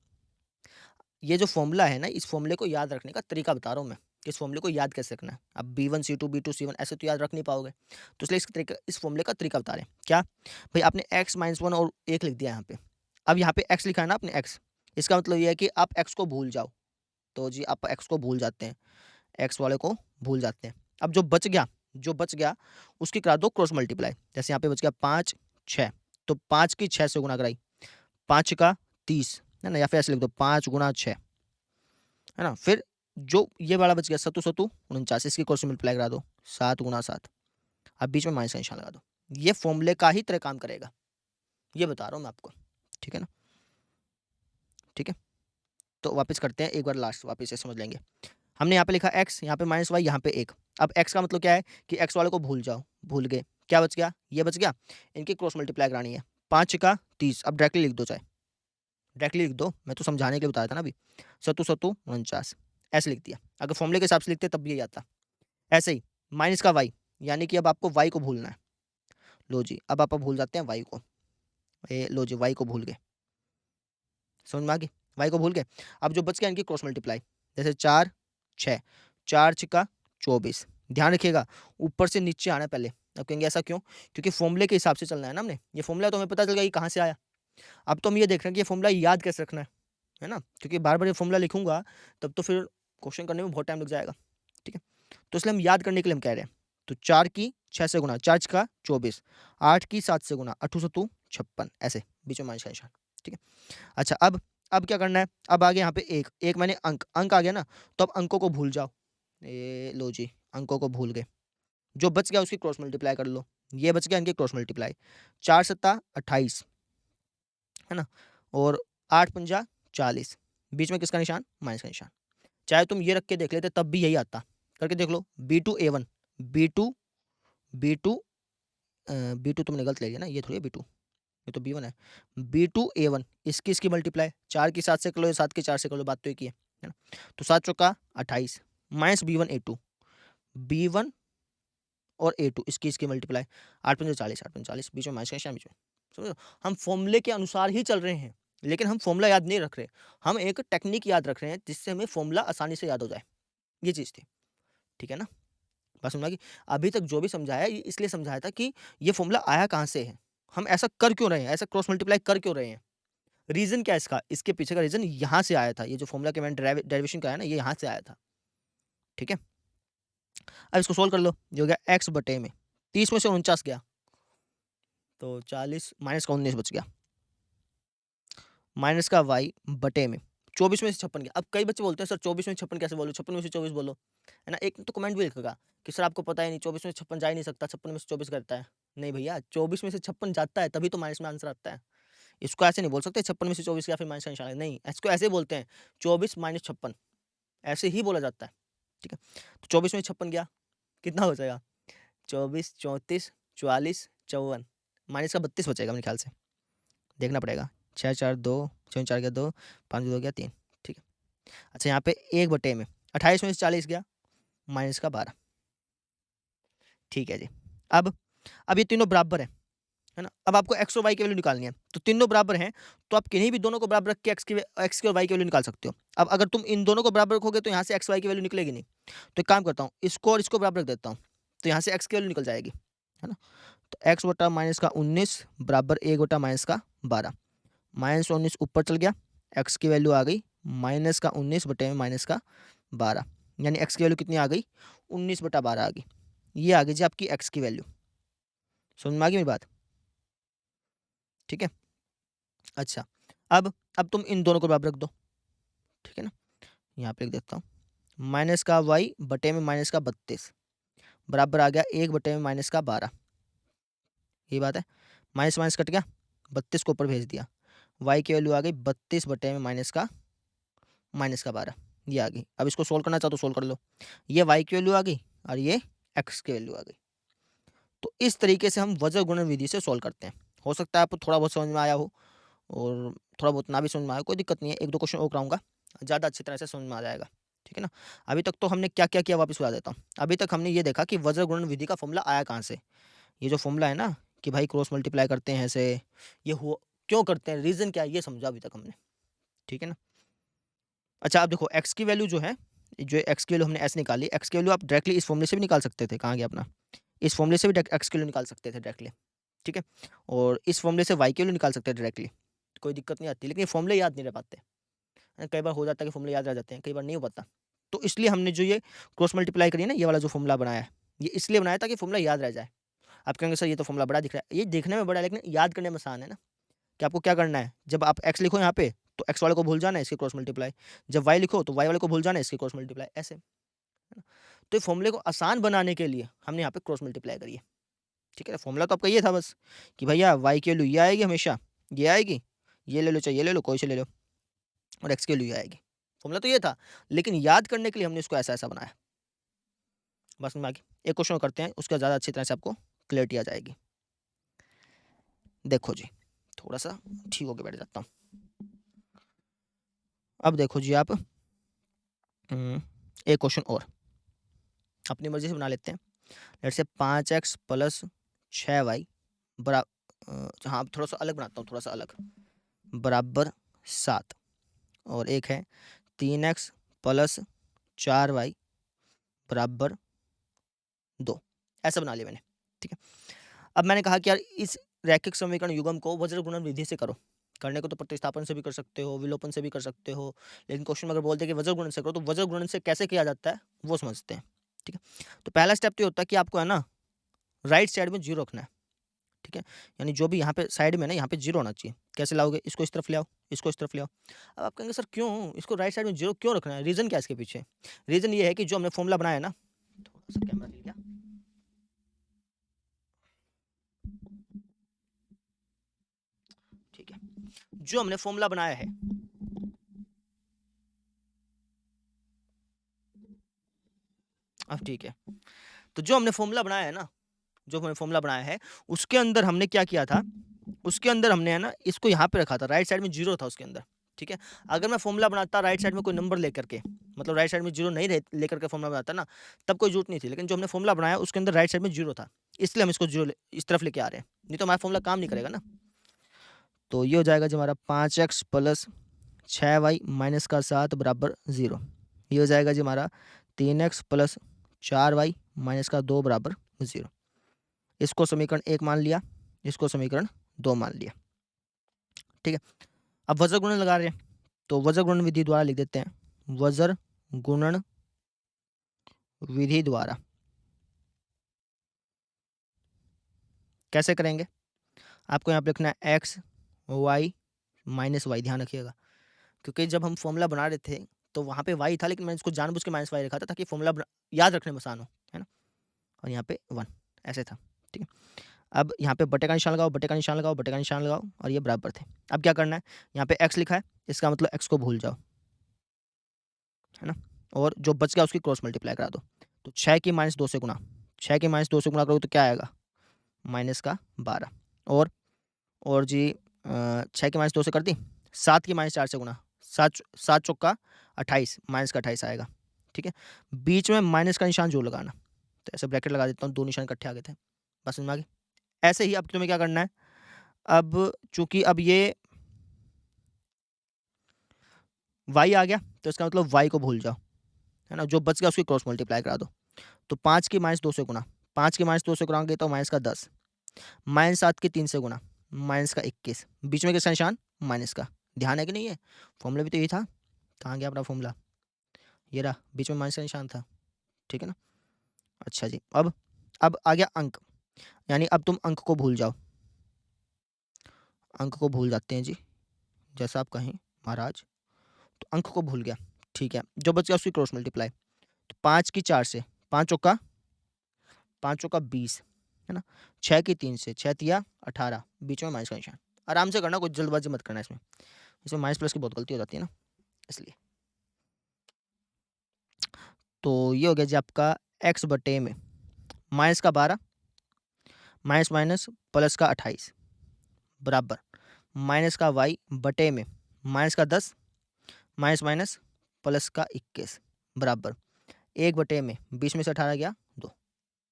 ये जो फॉर्मूला है ना, इस फॉर्मूले को याद रखने का तरीका बता रहा हूँ मैं। कि इस फॉर्मूले को याद कैसे रखना है। अब B1 C2 B2 C1 ऐसे तो याद रख नहीं पाओगे, तो इसलिए इस फॉर्मूले का तरीका बता रहे हैं। क्या भाई, आपने x माइनस 1 और 1 लिख दिया यहाँ पे। अब यहाँ पे x लिखा है ना आपने x, इसका मतलब ये है कि आप x को भूल जाओ। तो जी आप x को भूल जाते हैं, x वाले को भूल जाते हैं। अब जो बच गया उसकी करा दो क्रॉस मल्टीप्लाई। जैसे यहाँ पे बच गया 5 6, तो 5 की 6 से गुणा कराई, 5 का 30 है ना, या फिर ऐसे लिख दो 5 गुणा 6 है ना। फिर जो ये वाला बच गया सत्तू सत्तू 49, इसकी क्रॉस मल्टीप्लाई करा दो 7 गुणा 7। अब बीच में माइनस का निशान लगा दो। ये फॉर्मूले का ही तरह काम करेगा, ये बता रहा हूँ मैं आपको, ठीक है ना। ठीक है, तो वापस करते हैं एक बार, लास्ट वापस से समझ लेंगे। हमने यहाँ पे लिखा x, यहाँ पे माइनस वाई, यहाँ पे 1। अब x का मतलब क्या है कि x वाले को भूल जाओ, भूल गए। क्या बच गया, ये बच गया, इनकी क्रॉस मल्टीप्लाई करानी है। 5 का 30, अब डायरेक्टली लिख दो, चाहे डायरेक्टली लिख दो, मैं तो समझाने के लिए बताया था ना अभी। सत्तू सत्तू 49 ऐसे लिख दिया। अगर फॉर्मूले के हिसाब से लिखते तब भी यही आता। ऐसे ही माइनस का y, यानी कि अब आपको y को भूलना है। लो जी, अब आप भूल जाते हैं y को, लो जी y को भूल गए, समझ में आ गई, y को भूल गए। अब जो बच गया इनकी क्रॉस मल्टीप्लाई, जैसे 4 6, 4 6 24। ध्यान रखिएगा ऊपर से नीचे आना है पहले। अब कहेंगे ऐसा क्यों, क्योंकि फॉर्मूले के हिसाब से चलना है ना हमने। ये फॉर्मूला तो हमें पता चल गया कि कहाँ से आया। अब तो हम ये देख रहे हैं कि ये फॉर्मूला याद कैसे रखना है ना, क्योंकि बार बार ये फॉर्मूला लिखूंगा तब तो फिर क्वेश्चन करने में बहुत टाइम लग जाएगा। ठीक है, तो इसलिए हम याद करने के लिए हम कह रहे हैं। तो 4 की 6 से गुणा, 4 का 24, 8 की 7 से गुणा, 8 7 56, ऐसे बीच में माइनस का निशान। ठीक है, अच्छा अब क्या करना है, अब आगे यहाँ पे एक मैंने अंक आ गया ना, तो अब अंकों को भूल जाओ। ये लो जी, अंकों को भूल गए। जो बच गया उसकी क्रॉस मल्टीप्लाई कर लो। ये बच गया इनकी क्रॉस मल्टीप्लाई, 4 7 28 है ना, और 8 पंजा 40, बीच में किसका निशान, माइनस का निशान। चाहे तुम ये रख के देख लेते तब भी यही आता, करके देख लो। B2 A1 B2 B2 B2 तुमने गलत ले लिया ना, ये थोड़ी है B2, ये तो B1 है। B2 A1 इसकी मल्टीप्लाई 4 की 7 से कर लो या 7 की 4 से कर लो, बात तो एक ही है ना। तो 7 चौका 28 माइनस B1 A2, B1 और A2 इसकी मल्टीप्लाई, 8 पंजे 40, 8 पंजे 40, बीच में माइनस का निशान, बीच में। समझो, हम फॉर्मूले के अनुसार ही चल रहे हैं, लेकिन हम फॉर्मूला याद नहीं रख रहे, हम एक टेक्निक याद रख रहे हैं जिससे हमें फॉर्मूला आसानी से याद हो जाए। ये चीज़ थी, ठीक है ना। बात समझा कि अभी तक जो भी समझाया ये इसलिए समझाया था कि ये फॉर्मूला आया कहाँ से है, हम ऐसा कर क्यों रहे हैं, ऐसा क्रॉस मल्टीप्लाई कर क्यों रहे हैं, रीज़न क्या है इसका, इसके पीछे का रीज़न यहाँ से आया था। ये जो फॉर्मूला के मैंने डेरिवेशन का है ना, ये यहाँ से आया था। ठीक है, अब इसको सोल्व कर लो। जो हो गया x बटे में 30 में से 49 गया, तो 40 माइनस का 19 बच गया, माइनस का y बटे में 24 में से 56 गया। अब कई बच्चे बोलते हैं सर 24 में से 56 कैसे बोलो, 56 में से 24 बोलो, है ना। एक तो कमेंट भी लिखेगा कि सर आपको पता ही नहीं 24 में से 56 जा ही नहीं सकता, 56 में से 24 करता है। नहीं भैया, 24 में से 56 जाता है तभी तो माइनस में आंसर आता है। इसको ऐसे नहीं बोल सकते 56 में से 24 या फिर माइनस का निशान, नहीं, इसको ऐसे बोलते हैं 24 माइनस 56, ऐसे ही बोला जाता है। ठीक है, तो 24 में 56 गया, कितना हो जाएगा, 24 34 44 54, माइनस का 32 बचेगा मेरे ख्याल से, देखना पड़ेगा। 6 4 2 6 4 गया 2, 5 2 गया 3। ठीक है, अच्छा यहाँ पे 1 बटे में 28 में से 40 गया, माइनस का 12। ठीक है जी, अब ये तीनों बराबर है ना। अब आपको एक्स और वाई की वैल्यू निकालनी है, तो तीनों बराबर हैं, तो आप किन्हीं भी दोनों को बराबर रख के एक्स की और वाई की वैल्यू निकाल सकते हो। अब अगर तुम इन दोनों को बराबर रखोगे तो यहाँ से एक्स वाई की वैल्यू निकलेगी नहीं, तो एक काम करता हूँ, इसको और इसको बराबर रख देता हूँ, तो यहाँ से एक्स की वैल्यू निकल जाएगी, है ना। तो एक्स बटा माइनस का 19 बराबर 1 बटा माइनस का 12, माइनस 19 ऊपर चल गया, एक्स की वैल्यू आ गई माइनस का 19 बटे में माइनस का 12, यानी एक्स की वैल्यू कितनी आ गई, 19 बटा 12 आ गई। ये आ गई जी आपकी एक्स की वैल्यू, समझ में आ गई मेरी बात, ठीक है। अच्छा, अब तुम इन दोनों को बराबर रख दो, ठीक है ना। यहाँ पे लिख देता हूँ, माइनस का वाई बटे में माइनस का 32 बराबर आ गया 1 बटे में माइनस का 12। ये बात है, माइनस माइनस कट गया, 32 को ऊपर भेज दिया, वाई की वैल्यू आ गई 32 बटे में माइनस का 12, ये आ गई। अब इसको सोल्व करना चाहो तो सोल्व कर लो, ये वाई की वैल्यू आ गई और ये एक्स की वैल्यू आ गई। तो इस तरीके से हम वज्र गुणन विधि से सोल्व करते हैं। हो सकता है आपको थोड़ा बहुत समझ में आया हो और थोड़ा बहुत ना भी समझ में आया, कोई दिक्कत नहीं है, 1 2 क्वेश्चन और कराऊंगा, ज़्यादा अच्छी तरह से समझ में आ जाएगा, ठीक है ना। अभी तक तो हमने क्या क्या किया वापस बता देता हूँ। अभी तक हमने ये देखा कि वज्र गुणन विधि का फॉर्मूला आया कहाँ से। ये जो फॉर्मूला है ना कि भाई क्रॉस मल्टीप्लाई करते हैं ऐसे, ये हो क्यों करते हैं, रीज़न क्या है, ये समझा अभी तक हमने, ठीक है ना। अच्छा अब देखो एक्स की वैल्यू जो है, जो एक्स की वैल्यू हमने एस निकाली, एक्स की वैल्यू आप डायरेक्टली इस फॉर्मूले से भी निकाल सकते थे। कहाँ गया अपना? इस फॉर्मूले से भी एक्स की वैल्यू निकाल सकते थे डायरेक्टली, ठीक है? और इस फॉर्मूले से वाई की वैल्यू निकाल सकते हैं डायरेक्टली, कोई दिक्कत नहीं आती। लेकिन ये फॉर्मूले याद नहीं रह पाते। कई बार हो जाता है कि फॉर्मूले याद रह जाते हैं, कई बार नहीं हो पाता। तो इसलिए हमने जो ये क्रॉस मल्टीप्लाई करी है ना, ये वाला जो फॉर्मूला बनाया है, ये इसलिए बनाया ताकि फॉर्मूला याद रह जाए। आप कहेंगे सर ये तो फॉर्मूला बड़ा दिख रहा है। ये देखने में बड़ा है लेकिन याद करने में आसान है ना, कि आपको क्या करना है, जब आप एक्स लिखो यहाँ पे तो एक्स वाले को भूल जाना है, इसके क्रॉस मल्टीप्लाई। जब वाई लिखो तो वाई वाले को भूल जाना है, इसके क्रॉस मल्टीप्लाई, ऐसे। तो ये फॉर्मूले को आसान बनाने के लिए हमने यहाँ पे क्रॉस मल्टीप्लाई करी है, ठीक है? फॉर्मूला तो आपका ये था बस कि भैया वाई की वैल्यू ये आएगी हमेशा, ये आएगी, ये ले लो चाहे ये ले लो, कोई से ले लो, और एक्स की वैल्यू ये आएगी। फॉर्मूला तो ये था, लेकिन याद करने के लिए हमने इसको ऐसा ऐसा बनाया। बस में आगे एक क्वेश्चन करते हैं, उसका ज़्यादा अच्छी तरह से आपको क्लियरिटी आ जाएगी। देखो जी, थोड़ा सा ठीक होके बैठ जाता हूँ। अब देखो जी आप, एक क्वेश्चन और अपनी मर्जी से बना लेते हैं। Let's say 5x plus 6y बराबर, हाँ थोड़ा सा अलग बनाता हूँ, थोड़ा सा अलग, बराबर 7। और एक है 3x प्लस 4y बराबर 2। ऐसा बना लिया मैंने, ठीक है? अब मैंने कहा कि यार इस रैखिक समीकरण युग्म को वज्र गुणन विधि से करो। करने को तो प्रतिस्थापन से भी कर सकते हो, विलोपन से भी कर सकते हो, लेकिन क्वेश्चन में अगर बोलते हैं कि वज्र गुणन से करो, तो वज्र गुणन से कैसे किया जाता है वो समझते हैं, ठीक है? तो पहला स्टेप तो ये होता है कि आपको है ना राइट साइड में जीरो रखना है, ठीक है? यानी जो भी यहाँ पे साइड में ना, यहाँ पे जीरो होना चाहिए। कैसे लाओगे? इसको इस तरफ ले आओ, इसको इस तरफ ले आओ। अब आप कहेंगे सर क्यों इसको राइट साइड में जीरो क्यों रखना है? रीजन क्या है इसके पीछे? रीजन ये है कि जो हमने फॉर्मूला बनाया है ना, थोड़ा सा कैमरा हिल गया, ठीक है? जो हमने फॉर्मूला बनाया है, अब ठीक है, तो जो हमने फॉर्मूला बनाया है ना, जो हमने फॉर्मूला बनाया है उसके अंदर हमने क्या किया था, उसके अंदर हमने है ना इसको यहाँ पे रखा था, राइट साइड में जीरो था उसके अंदर, ठीक है? अगर मैं फॉर्मूला बनाता राइट साइड में कोई नंबर लेकर के, मतलब राइट साइड में जीरो नहीं लेकर के फॉर्मूला बनाता ना, तब कोई जरूरत नहीं थी। लेकिन जो हमने फॉर्मूला बनाया उसके अंदर राइट साइड में जीरो था, इसलिए हम इसको जीरो इस तरफ लेके आ रहे हैं, नहीं तो हमारा फॉर्मूला काम नहीं करेगा ना। तो ये हो जाएगा जो हमारा 5x प्लस 6y माइनस का 7 बराबर 0। ये हो जाएगा जी हमारा 3x प्लस 4y माइनस का 2 बराबर 0। इसको समीकरण 1 मान लिया, इसको समीकरण 2 मान लिया, ठीक है? अब वज्र गुणन लगा रहे हैं, तो वज्र गुणन विधि द्वारा लिख देते हैं, वज्र गुणन विधि द्वारा कैसे करेंगे? आपको यहाँ पे लिखना है एक्स वाई माइनस वाई, ध्यान रखिएगा, क्योंकि जब हम फॉर्मूला बना रहे थे तो वहाँ पे वाई था, लेकिन मैंने इसको जानबूझ के माइनस वाई रखा था ताकि फॉर्मूला याद रखने में आसान हो, है ना? और यहाँ पे 1 ऐसे था, ठीक है? अब यहाँ पे बटे का निशान लगाओ, बटे का निशान लगाओ, बटे का निशान लगाओ, और ये बराबर थे। अब क्या करना है, यहाँ पे एक्स लिखा है, इसका मतलब एक्स को भूल जाओ, है ना? और जो बच गया उसकी क्रॉस मल्टीप्लाई करा दो। तो 6 की माइनस 2 से गुणा, 6 की माइनस 2 से गुणा करोगे तो क्या आएगा? माइनस का 12। और जी 6 की माइनस 2 से कर दी, 7 की माइनस 4 से गुणा, 7 चौका 28, माइनस का 28 आएगा, ठीक है? बीच में माइनस का निशान जो लगाना, तो ऐसे ब्रैकेट लगा देता हूँ, 2 निशान इकट्ठे आ गए थे, बस समझ में आ गया? ऐसे ही अब तुम्हें क्या करना है, अब चूंकि अब ये y आ गया तो इसका मतलब y को भूल जाओ, है ना? जो बच गया उसकी क्रॉस मल्टीप्लाई करा दो। तो 5 की माइनस 2 से गुणा, 5 की माइनस 2 से गुणा तो माइनस का 10, माइनस 7 की 3 से गुणा, माइनस का 21, बीच में किसका निशान? माइनस का। ध्यान है कि नहीं है? फॉर्मूला भी तो यही था। कहाँ गया अपना फॉर्मूला? ये रहा, बीच में माइनस का निशान था, ठीक है ना? अच्छा जी, अब आ गया अंक, यानी अब तुम अंक को भूल जाओ, अंक को भूल जाते हैं जी, जैसा आप कहें महाराज। तो अंक को भूल गया, ठीक है? जो बच गया उसकी क्रॉस मल्टीप्लाई, तो 5 की 4 से, 5 चौका 20, है ना? 6 की 3 से, 6 तिया 18, बीच में माइनस का निशान। आराम से करना, कोई जल्दबाजी मत करना इसमें, इसमें माइनस प्लस की बहुत गलती हो जाती है ना, इसलिए। तो ये हो गया जी आपका x बटे में माइनस का 12, माइनस माइनस प्लस का 28 बराबर माइनस का y बटे में माइनस का 10, माइनस माइनस प्लस का 21 बराबर 1 बटे में 20 में से 18 गया 2।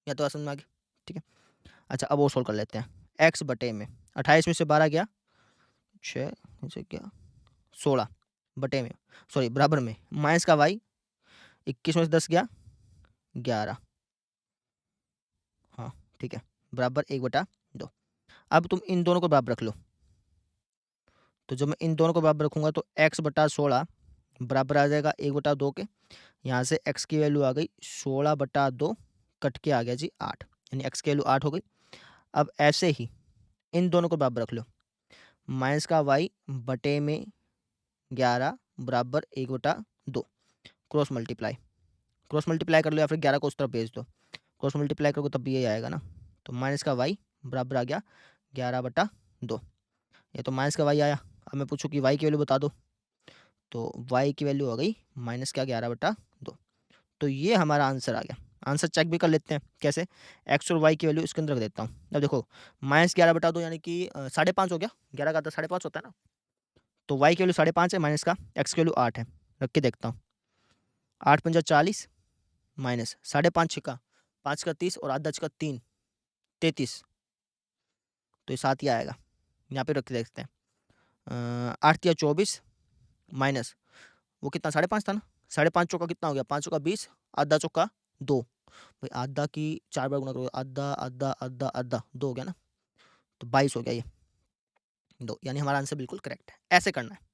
या तो समझ में आ गया, ठीक है? अच्छा, अब वो सोल्व कर लेते हैं। x बटे में 28 में से 12 गया 6, से क्या 16 बटे में, सॉरी बराबर में माइनस का y, 21 में से 10 गया 11। हाँ ठीक है, बराबर 1/2। अब तुम इन दोनों को बराबर रख लो। तो जब मैं इन दोनों को बराबर रखूंगा तो x/16 बराबर आ जाएगा 1/2 के। यहाँ से x की वैल्यू आ गई 16/2, कट के आ गया जी 8, यानी x की वैल्यू 8 हो गई। अब ऐसे ही इन दोनों को बराबर रख लो। माइनस का y बटे में 11 बराबर 1/2। क्रॉस मल्टीप्लाई कर लो, या फिर 11 को उस तरफ भेज दो। क्रॉस मल्टीप्लाई करोगे तब भी यही आएगा ना। तो माइनस का y बराबर आ गया 11/2। ये तो माइनस का y आया। अब मैं पूछूं कि y की वैल्यू बता दो, तो y की वैल्यू हो गई माइनस का 11/2। तो ये हमारा आंसर आ गया। आंसर चेक भी कर लेते हैं कैसे। x और y की वैल्यू इसके अंदर रख देता हूँ। अब देखो -11/2 यानी कि 5.5 हो गया। 11 का 5.5 होता है ना। तो y की वैल्यू 5.5 है, माइनस का x की वैल्यू 8 है। रख के देखता हूँ। 8 पंजा 40 माइनस 5.5 छिका 5 का 30 और आधा छिका 3 33। तो ये 7 ही आएगा। यहाँ पे रख के देखते हैं। 8 या 24 माइनस वो कितना 5.5 था ना। 5.5 चौका कितना हो गया 5 चौका 20, आधा चौका 2। भाई आधा की 4 बार गुना करोगे, आधा आधा आधा आधा 2 हो गया ना। तो 22 हो गया ये 2, यानी हमारा आंसर बिल्कुल करेक्ट है। ऐसे करना है।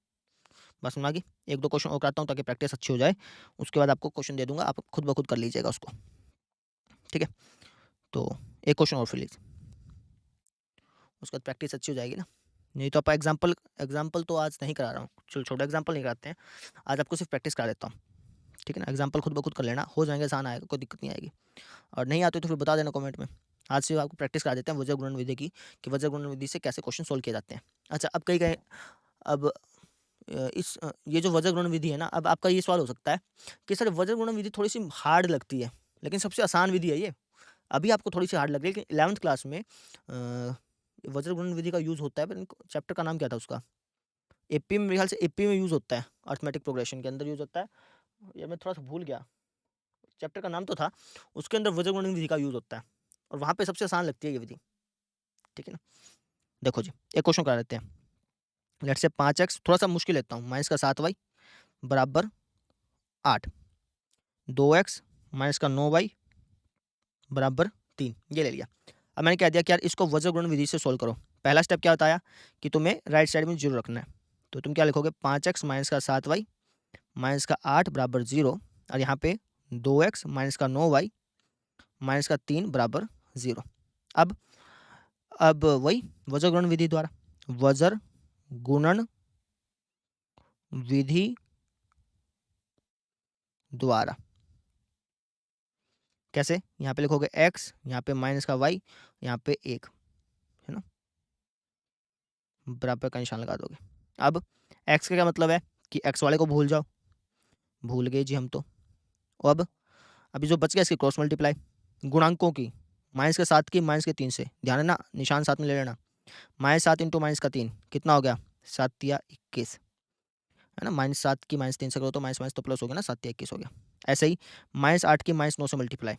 बस समझ आ गई। 1-2 क्वेश्चन और कराता हूँ ताकि प्रैक्टिस अच्छी हो जाए। उसके बाद आपको क्वेश्चन दे दूंगा, आप खुद ब खुद कर लीजिएगा उसको। ठीक है, तो एक क्वेश्चन और फिर लीजिए, उसके बाद प्रैक्टिस अच्छी हो जाएगी ना। नहीं तो आप एग्जाम्पल तो आज नहीं करा रहा हूँ, चलो छोटा एग्जाम्पल नहीं कराते हैं आज, आपको सिर्फ प्रैक्टिस करा देता हूँ। ठीक है ना, एग्जाम्पल खुद ब खुद कर लेना, हो जाएंगे, आसान आएगा, कोई दिक्कत नहीं आएगी। और नहीं आते तो फिर बता देना कमेंट में। आज से आपको प्रैक्टिस करा देते हैं वज्र गुणन विधि की, कि वज्र गुणन विधि से कैसे क्वेश्चन सोल्व किए जाते हैं। अच्छा, अब कहीं अब ये जो वज्र गुणन विधि है ना, अब आपका ये सवाल हो सकता है कि सर वज्र गुणन विधि थोड़ी सी हार्ड लगती है, लेकिन सबसे आसान विधि है ये। अभी आपको थोड़ी सी हार्ड लग रही है, लेकिन 11th क्लास में वज्र गुणन विधि का यूज़ होता है। पर चैप्टर का नाम क्या था उसका, एपी में, मेरे ख्याल से एपी में यूज़ होता है, अर्थमेटिक प्रोग्रेशन के अंदर यूज़ होता है। यार मैं थोड़ा सा भूल गया, चैप्टर का नाम तो था, उसके अंदर वज्र गुणन विधि का यूज़ होता है, और वहाँ पे सबसे आसान लगती है ये विधि। ठीक है ना, देखो जी एक क्वेश्चन करा लेते हैं। लेट से 5x, थोड़ा सा मुश्किल लेता हूँ, माइनस का 7y बराबर 8। 2x माइनस का 9y बराबर 3, ये ले लिया। अब मैंने कह दिया कि यार इसको वज्र गुणन विधि से सोल्व करो। पहला स्टेप क्या बताया कि तुम्हें राइट साइड में 0 रखना है। तो तुम क्या लिखोगे, 5x माइनस का 7y माइनस का 8 बराबर 0, और यहाँ पे 2x माइनस का 9y माइनस का 3 बराबर 0। अब वही वज्र गुणन विधि द्वारा, वज्र गुणन विधि द्वारा कैसे, यहाँ पे लिखोगे x, यहाँ पे माइनस का y, यहाँ पे 1, है ना, बराबर का निशान लगा दोगे। अब x का क्या मतलब है कि x वाले को भूल जाओ, भूल गए जी हम तो। अब अभी जो बच गया इसकी क्रॉस मल्टीप्लाई, गुणांकों की, माइनस के 7 की माइनस के 3 से, ध्यान है ना, निशान साथ में ले लेना। -7 इंटू -3 कितना हो गया, 7 या 21, है ना। -7 की -3 से करो तो माइनस माइनस तो प्लस हो गया ना, 7 या 21 हो गया। ऐसे ही -8 की -9 से मल्टीप्लाई,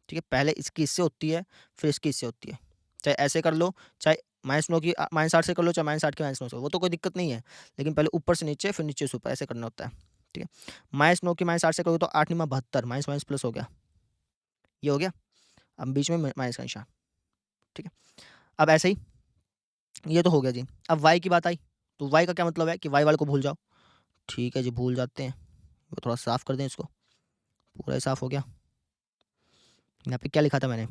ठीक है, पहले इसकी इससे होती है फिर इसकी इससे होती है। चाहे ऐसे कर लो, चाहे -9 की -8 से कर लो, चाहे -8 की -9 से, वो तो कोई दिक्कत नहीं है, लेकिन पहले ऊपर से नीचे फिर नीचे से ऊपर ऐसे करना होता है। ठीक है, -9 की -8 से करोगे तो 8 9 72, माइनस माइनस प्लस हो गया, ये हो गया। अब बीच में माइनस का निशान। ठीक है, अब ऐसे ही ये तो हो गया जी। अब वाई की बात आई, तो वाई का क्या मतलब है कि वाई वाले को भूल जाओ। ठीक है जी, भूल जाते हैं। वो थोड़ा साफ कर दें इसको, पूरा ही साफ हो गया। यहाँ पे क्या लिखा था मैंने,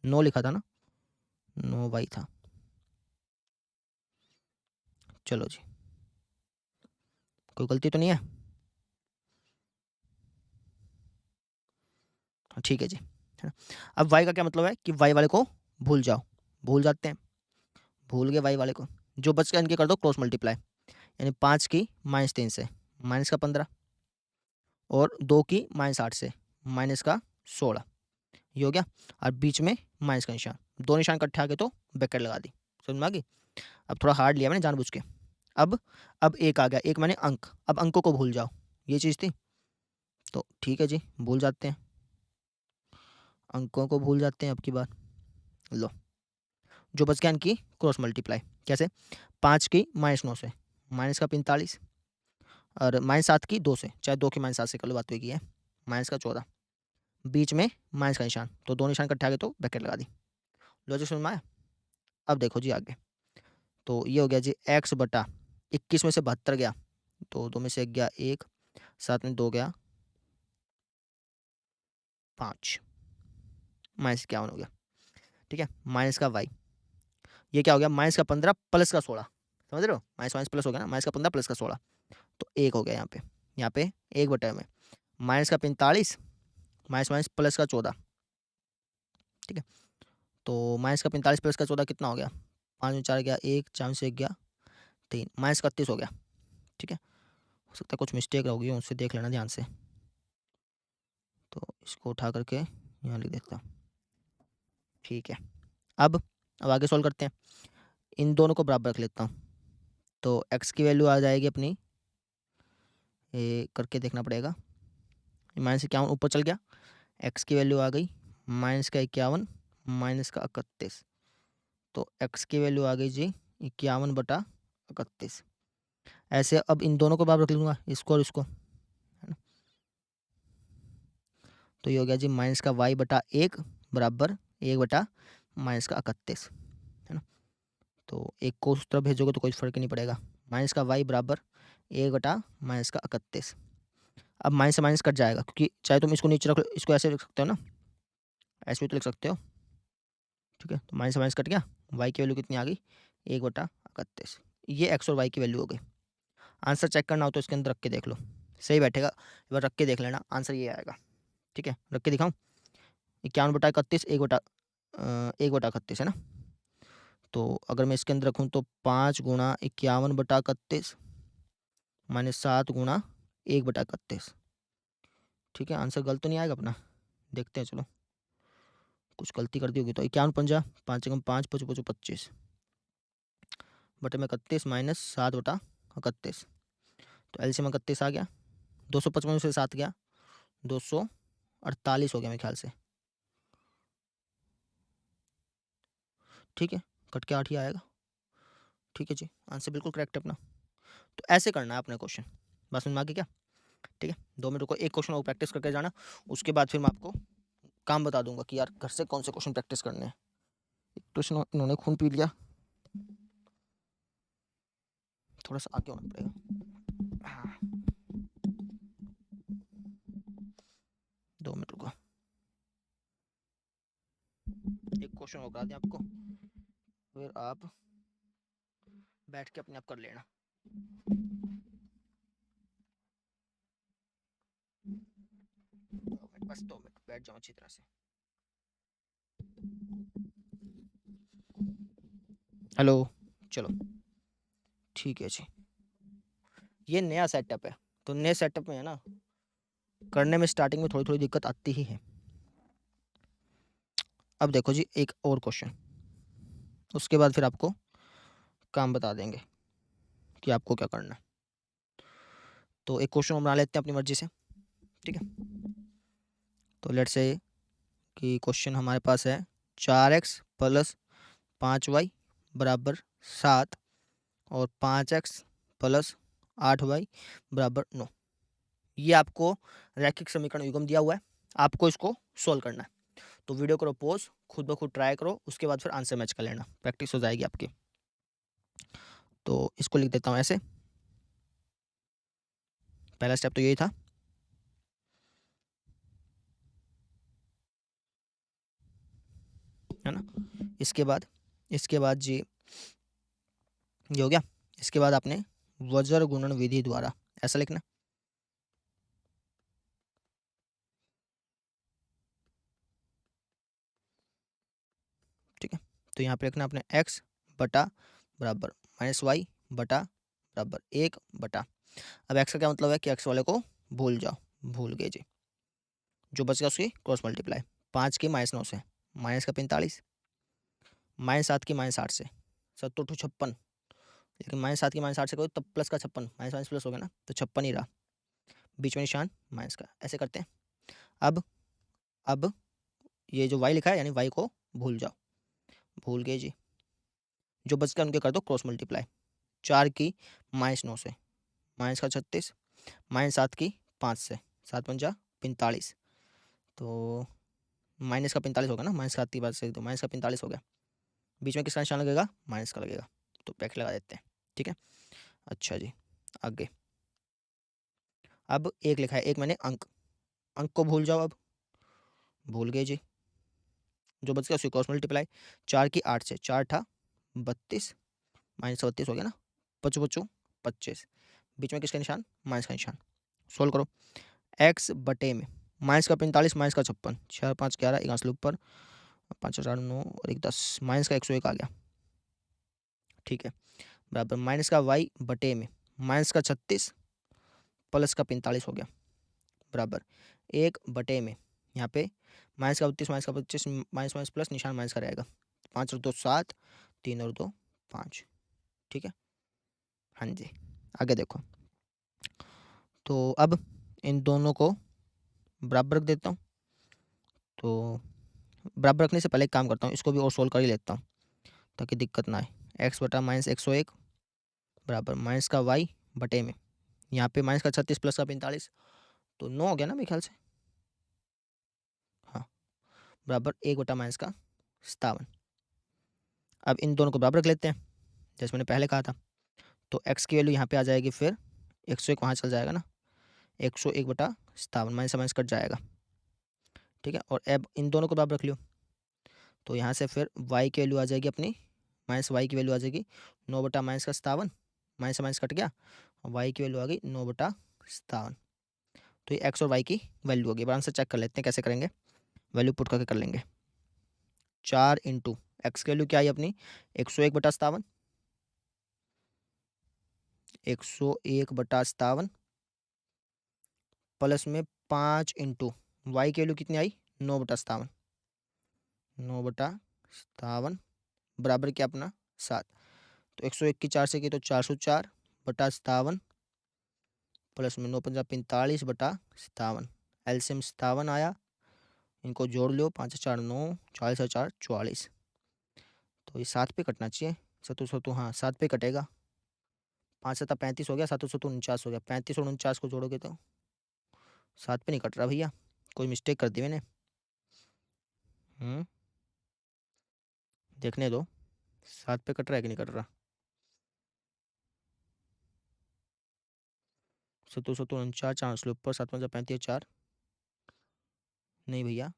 9 लिखा था ना, 9 वाई था। चलो जी, कोई गलती तो नहीं है, ठीक है जी, है ना। अब वाई का क्या मतलब है कि वाई वाले को भूल जाओ, भूल जाते हैं, भूल गए वाई वाले को। जो बच गया इनके कर दो क्रॉस मल्टीप्लाई, यानी 5 की -3 से माइनस का 15, और 2 की -8 से माइनस का 16, ये हो गया। और बीच में माइनस का निशान, दो निशान इकट्ठे आ गए तो ब्रैकेट लगा दी, समझ में आ गई। अब थोड़ा हार्ड लिया मैंने जानबूझ के। अब एक आ गया, एक मैंने अंक, अब अंकों को भूल जाओ, ये चीज़ थी। तो ठीक है जी, भूल जाते हैं, अंकों को भूल जाते हैं अब की बार। लो, जो बच गया इनकी क्रॉस मल्टीप्लाई, कैसे, 5 की -9 से माइनस का 45, और -7 की 2 से, चाहे 2 की -7 से कर लो, बात तो एक ही है। माइनस का 14, बीच में माइनस का निशान, तो 2 निशान इकट्ठे आ गए तो ब्रैकेट लगा दी। लॉजिक समझ में आया? अब देखो जी आगे, तो ये हो गया जी x बटा 21 में से 72 गया, तो 2 में से 1 गया 1, 7 में 2 गया 5, -51 हो गया। ठीक है, माइनस का y, ये क्या हो गया, माइनस का 15 प्लस का 16, समझ रहे हो, माइनस माइनस प्लस हो गया ना, माइनस का 15 प्लस का 16, तो 1 हो गया यहाँ पे 1 बटे में माइनस का 45 माइनस माइनस प्लस का 14। ठीक है, तो माइनस का 45 प्लस का 14 कितना हो गया, 5 में 4 गया 1, 4 में से 1 गया 3, -31 हो गया। ठीक है, हो सकता है कुछ मिस्टेक होगी, उससे देख लेना ध्यान से, तो इसको उठा करके यहाँ लिख देता हूँ। ठीक है, अब आगे सॉल्व करते हैं, इन दोनों को बराबर रख लेता हूँ, तो x की वैल्यू आ जाएगी अपनी, ये करके देखना पड़ेगा, -51 ऊपर चल गया, x की वैल्यू आ गई माइनस का 51 माइनस का 31, तो x की वैल्यू आ गई जी 51 बटा 31। ऐसे अब इन दोनों को बराबर रख लूँगा, इसको और इसको, है ना, तो ये हो गया जी माइनस का y बटा 1 बराबर 1 बटा माइनस का 31, है ना, तो एक को उस तरफ भेजोगे तो कोई फ़र्क नहीं पड़ेगा, माइनस का y बराबर 1 बटा माइनस का 31। अब माइनस से माइनस कट जाएगा, क्योंकि चाहे तुम इसको नीचे रख लो, इसको ऐसे लिख सकते हो ना, ऐसे भी तो लिख सकते हो। ठीक है, तो माइनस से माइनस कट गया, y की वैल्यू कितनी आ गई 1 बटा 31, ये x और y की वैल्यू हो गई। आंसर चेक करना हो तो इसके अंदर रख के देख लो, सही बैठेगा, एक बार रख के देख लेना, आंसर ये आएगा। ठीक है, रख के दिखाऊँ, 51 बटा 31 1 बटा 31 है ना, तो अगर मैं इसके अंदर रखूँ तो 5 गुणा 51 बटा 31 माइनस 7 गुणा 1 बटा 31। ठीक है, आंसर गलत तो नहीं आएगा अपना, देखते हैं, चलो कुछ गलती कर दी होगी, तो 51 पंजा 5 एकम 5 पचो पचो 25 बटे में 31 माइनस 7 बटा 31, तो एलसीएम 31 आ गया, 255 से 7 गया 248 हो गया मेरे ख्याल से। ठीक है, कट के 8 ही आएगा। ठीक है जी, आंसर बिल्कुल करेक्ट है अपना। तो ऐसे करना है अपने क्वेश्चन, बस में आगे क्या। ठीक है, 2 मिनट को एक क्वेश्चन और प्रैक्टिस करके जाना, उसके बाद फिर मैं आपको काम बता दूंगा कि यार घर से कौन से क्वेश्चन प्रैक्टिस करने हैं। एक क्वेश्चन इन्होंने खून पी लिया, थोड़ा सा आगे होना पड़ेगा। हाँ, 2 मिनट रुको, एक क्वेश्चन और करा दें आपको, फिर आप बैठ के अपने आप कर लेना। बस 2 मिनट बैठ जाओ अच्छी तरह से। हेलो, चलो ठीक है जी, ये नया सेटअप है, तो नए सेटअप में है ना, करने में स्टार्टिंग में थोड़ी थोड़ी दिक्कत आती ही है। अब देखो जी एक और क्वेश्चन, उसके बाद फिर आपको काम बता देंगे कि आपको क्या करना है। तो एक क्वेश्चन हम बना लेते हैं अपनी मर्जी से। ठीक है, तो लेट्स से कि क्वेश्चन हमारे पास है 4x प्लस 5y बराबर 7 और 5x प्लस 8y बराबर 9। ये आपको रैखिक समीकरण युग्म दिया हुआ है, आपको इसको सोल्व करना है। तो वीडियो करो पॉज, खुद ब खुद ट्राई करो, उसके बाद फिर आंसर मैच कर लेना, प्रैक्टिस हो जाएगी आपकी। तो इसको लिख देता हूँ ऐसे, पहला स्टेप तो यही था। है ना, इसके बाद जी ये हो गया। इसके बाद आपने वज्र गुणन विधि द्वारा ऐसा लिखना। ठीक है, तो यहाँ पे लिखना अपने x बटा बराबर माइनस वाई बटा बराबर 1 बटा, अब x का क्या मतलब है कि x वाले को भूल जाओ, भूल गए जी, जो बच गया उसकी क्रॉस मल्टीप्लाई, 5 की -9 से माइनस का 45 -7 की -8 से 7 टू 56, लेकिन -7 की -8 से करो तब प्लस का 56, माइनस माइनस प्लस हो गया ना, तो 56 ही रहा, बीच में निशान माइनस का, ऐसे करते हैं। अब ये जो y लिखा है यानी y को भूल जाओ, भूल गए जी, जो बच गया उनके कर दो क्रॉस मल्टीप्लाई, 4 की -9 से माइनस का 36 -7 की 5 से 7 पंजा 45, तो माइनस का 45 होगा ना, माइनस का आती बात से, तो माइनस का 45 हो गया। बीच में किसका निशान लगेगा? माइनस का लगेगा, तो ब्रैकेट लगा देते हैं। ठीक है, अच्छा जी आगे। अब एक लिखा है, एक मैंने अंक, अंक को भूल जाओ, अब भूल गए जी। जो बच गया उसी क्रॉस मल्टीप्लाई, 4 की 8 से, 4 था 32, माइनस 32 हो गया ना, 5 बचो 25, बीच में किसका निशान? माइनस का निशान। सोल्व करो, एक्स बटे में माइनस का 45, माइनस का 56, 4 5 11, एक आंसर ऊपर, 5 4 9 और एक 10, माइनस का 101 आ गया। ठीक है, बराबर माइनस का वाई बटे में माइनस का 36 प्लस का 45 हो गया, बराबर 1 बटे में यहाँ पे माइनस का 32, माइनस का 25, माइनस माइनस प्लस, निशान माइनस का रहेगा। 5 और 2 7, 3 और 2 5। ठीक है, हाँ जी आगे देखो। तो अब इन दोनों को बराबर रख देता हूँ। तो बराबर रखने से पहले एक काम करता हूँ, इसको भी और सोल्व कर ही लेता हूँ ताकि दिक्कत ना आए। एक्स बटा माइनस 101 बराबर माइनस का वाई बटे में यहाँ पे माइनस का 36 प्लस का 45, तो 9 हो गया ना मेरे ख्याल से, हाँ, बराबर 1 बटा माइनस का 57। अब इन दोनों को बराबर रख लेते हैं जैसे मैंने पहले कहा था। तो एक्स की वैल्यू यहाँ पे आ जाएगी, फिर 101 वहाँ चल जाएगा ना, 101 बटा 57, माइनस से माइनस कट जाएगा। ठीक है, और अब इन दोनों को बराबर रख लियो, तो यहाँ से फिर y की वैल्यू आ जाएगी अपनी, माइनस वाई की वैल्यू आ जाएगी 9 बटा माइनस का 57, माइनस से माइनस कट गया, y की वैल्यू आ गई 9 बटा 57। तो ये x और y की वैल्यू होगी। अब आंसर चेक कर लेते हैं कैसे करेंगे, वैल्यू पुट करके कर लेंगे। 4 इंटू एक्स की वैल्यू क्या आई अपनी 101 बटा 57, 101 बटा 57 प्लस में 5 इंटू वाई की वैल्यू कितनी आई 9 बटा 57, 9 बटा 57 बराबर क्या अपना 7। तो 101 की 4 से की तो 404 बटा 57 प्लस में 9 पंजा 45 बटा 57, एलसीएम 57 आया, इनको जोड़ लो, 5 4 9, 40 और 4 44, तो ये 7 पे कटना चाहिए, सतु सतु हाँ 7 पे कटेगा, 5 सत्ता 35 हो गया, सतु सतु 49 हो गया, 35 और 49 को जोड़ोगे तो 7 पे नहीं कट रहा भैया, कोई मिस्टेक कर दी मैंने। देखने दो 7 पे कट रहा है कि नहीं कट रहा, सतु सतु 49, 4 से ऊपर 7 पंजा 35 4, नहीं भैया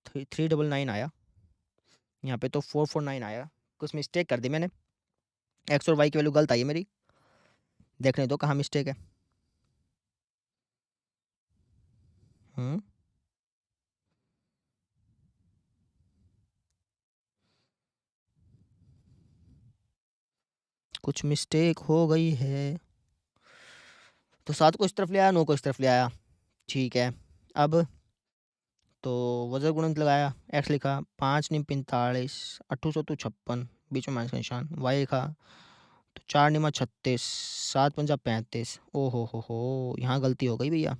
399 आया, यहाँ पे तो 449 आया, कुछ मिस्टेक कर दी मैंने, एक्स और वाई की वैल्यू गलत आई है मेरी, देखने दो कहाँ मिस्टेक है। कुछ मिस्टेक हो गई है, तो 7 को इस तरफ ले आया, 9 को इस तरफ ले आया। ठीक है, अब तो वजर गुणन लगाया, एक्स लिखा 5 निम 45, 8 सौ 56, बीच में माइनस का निशान, वाई लिखा तो 4 निमा 36, 7 पंजा 35, ओ हो यहाँ गलती हो गई भैया,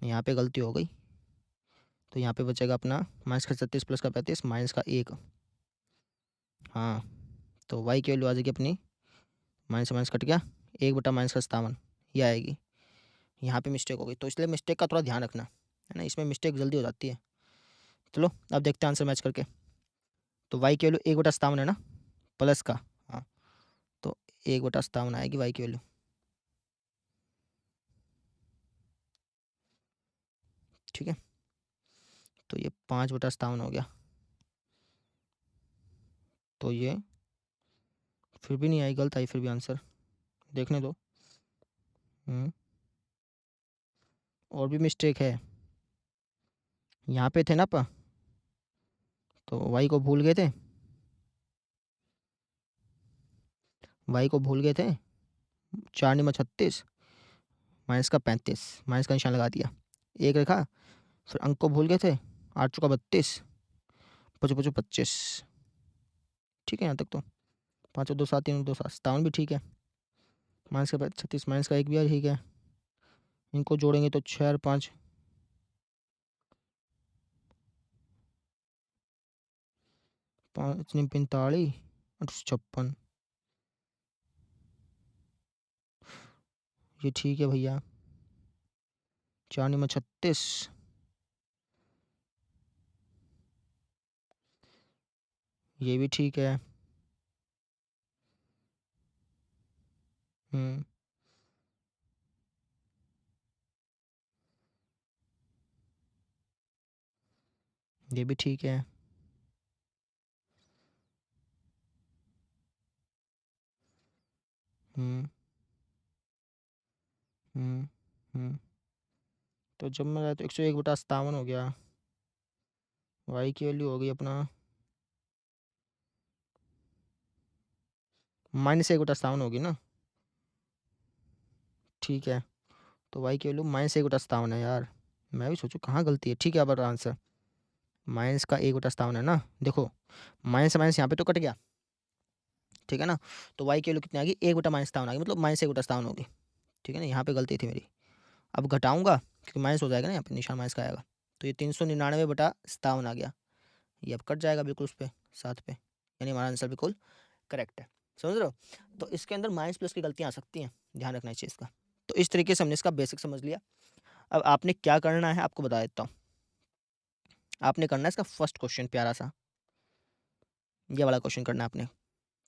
यहाँ पे गलती हो गई, तो यहाँ पे बचेगा अपना माइनस का 36 प्लस का 35, माइनस का 1, हाँ, तो वाई की वैल्यू आ जाएगी अपनी, माइनस से माइनस कट गया, 1 बटा माइनस का 57 ये आएगी, यहाँ पे मिस्टेक हो गई, तो इसलिए मिस्टेक का थोड़ा ध्यान रखना है ना, इसमें मिस्टेक जल्दी हो जाती है। चलो अब देखते हैं आंसर मैच करके। तो वाई की वैल्यू 1 बटा 57 है ना, प्लस का, हाँ, तो 1 बटा 57 आएगी वाई की वैल्यू। ठीक है, तो ये 5 बटा 57 हो गया, तो ये फिर भी नहीं आई, गलत आई फिर भी आंसर, देखने दो। और भी मिस्टेक है, यहाँ पे थे ना पा, तो वाई को भूल गए थे, वाई को भूल गए थे, 4 निमा 36, माइनस का 35, माइनस का निशान लगा दिया, एक रखा, फिर अंक को भूल गए थे, 8 चौका 32, 5 5 25, ठीक है यहाँ तक तो, 5 2 7 3 2 7 57 भी ठीक है, माइनस का 36, माइनस का 1 भी ठीक है, इनको जोड़ेंगे तो 6 और 5, 5 निम 45, 856, ये ठीक है भैया, 4 9 36। ये भी ठीक है। हुँ। ये भी ठीक है। हुँ, हुँ, हुँ। तो जब मैं तो 101/57 हो गया। y की वैल्यू हो गई अपना -1/57 होगी ना? ठीक है। तो y की वैल्यू -1/57 है यार। मैं भी सोचूँ कहाँ गलती है? ठीक है, अब आंसर माइनस का 1/57 है ना? देखो, माइनस से माइनस यहाँ पे तो कट गया, ठीक है ना? तो y की वैल्यू कितनी आ गई? 1/57 आ गई, मतलब -1/57 होगी, ठीक है ना? यहाँ पे गलती थी मेरी। अब घटाऊँगा क्योंकि माइनस हो जाएगा ना, यहाँ पे निशान माइनस का आएगा। तो ये 399/57 आ गया। ये अब कट जाएगा बिल्कुल उस पे, साथ पे, यानी हमारा आंसर बिल्कुल करेक्ट है। समझ रहे हो? तो इसके अंदर माइनस प्लस की गलतियाँ आ सकती हैं, ध्यान रखना इस चीज़ का। तो इस तरीके से हमने इसका बेसिक समझ लिया। अब आपने क्या करना है आपको बता देता हूँ। आपने करना है इसका फर्स्ट क्वेश्चन प्यारा सा, ये वाला क्वेश्चन करना है आपने,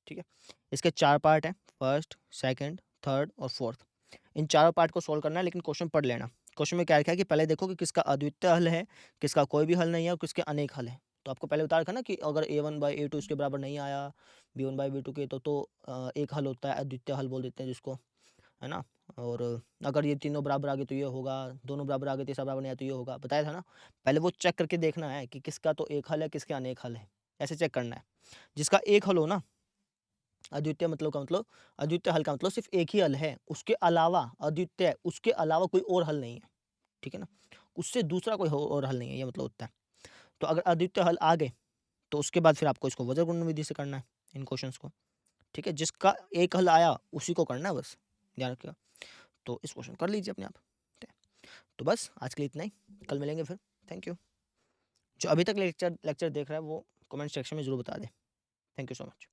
ठीक है? इसके 4 पार्ट हैं, फर्स्ट, सेकंड, थर्ड और फोर्थ। इन चारों पार्ट को सॉल्व करना है, लेकिन क्वेश्चन पढ़ लेना। क्वेश्चन में क्या लिखा है कि पहले देखो कि किसका अद्वितीय हल है, किसका कोई भी हल नहीं है और किसके अनेक हल हैं। तो आपको पहले बता रखा ना कि अगर a1/a2 इसके बराबर नहीं आया, b1/b2 के तो एक हल होता है, अद्वितीय हल बोल देते हैं जिसको, है ना? और अगर ये तीनों बराबर आ गए तो ये होगा, दोनों बराबर आ गए, तीसरा बराबर नहीं आया तो ये होगा, बताया था ना? पहले वो चेक करके देखना है कि किसका तो एक हल है, किसके अनेक हल है, ऐसे चेक करना है। जिसका एक हल हो ना, अद्वितीय मतलब का मतलब, अद्वितीय हल का मतलब सिर्फ एक ही हल है, उसके अलावा अद्वितीय, उसके अलावा कोई और हल नहीं है, ठीक है ना? उससे दूसरा कोई और हल नहीं है, ये मतलब होता है। तो अगर अद्वितीय हल आ गए तो उसके बाद फिर आपको इसको वज्र गुणन विधि से करना है, इन क्वेश्चंस को, ठीक है? जिसका एक हल आया उसी को करना है बस, ध्यान रखिएगा। तो इस क्वेश्चन कर लीजिए अपने आप, ठीक है? तो बस आज के लिए इतना ही, कल मिलेंगे फिर। Thank you. जो अभी तक लेक्चर लेक्चर देख रहा है वो कमेंट सेक्शन में जरूर बता दें। Thank you so much.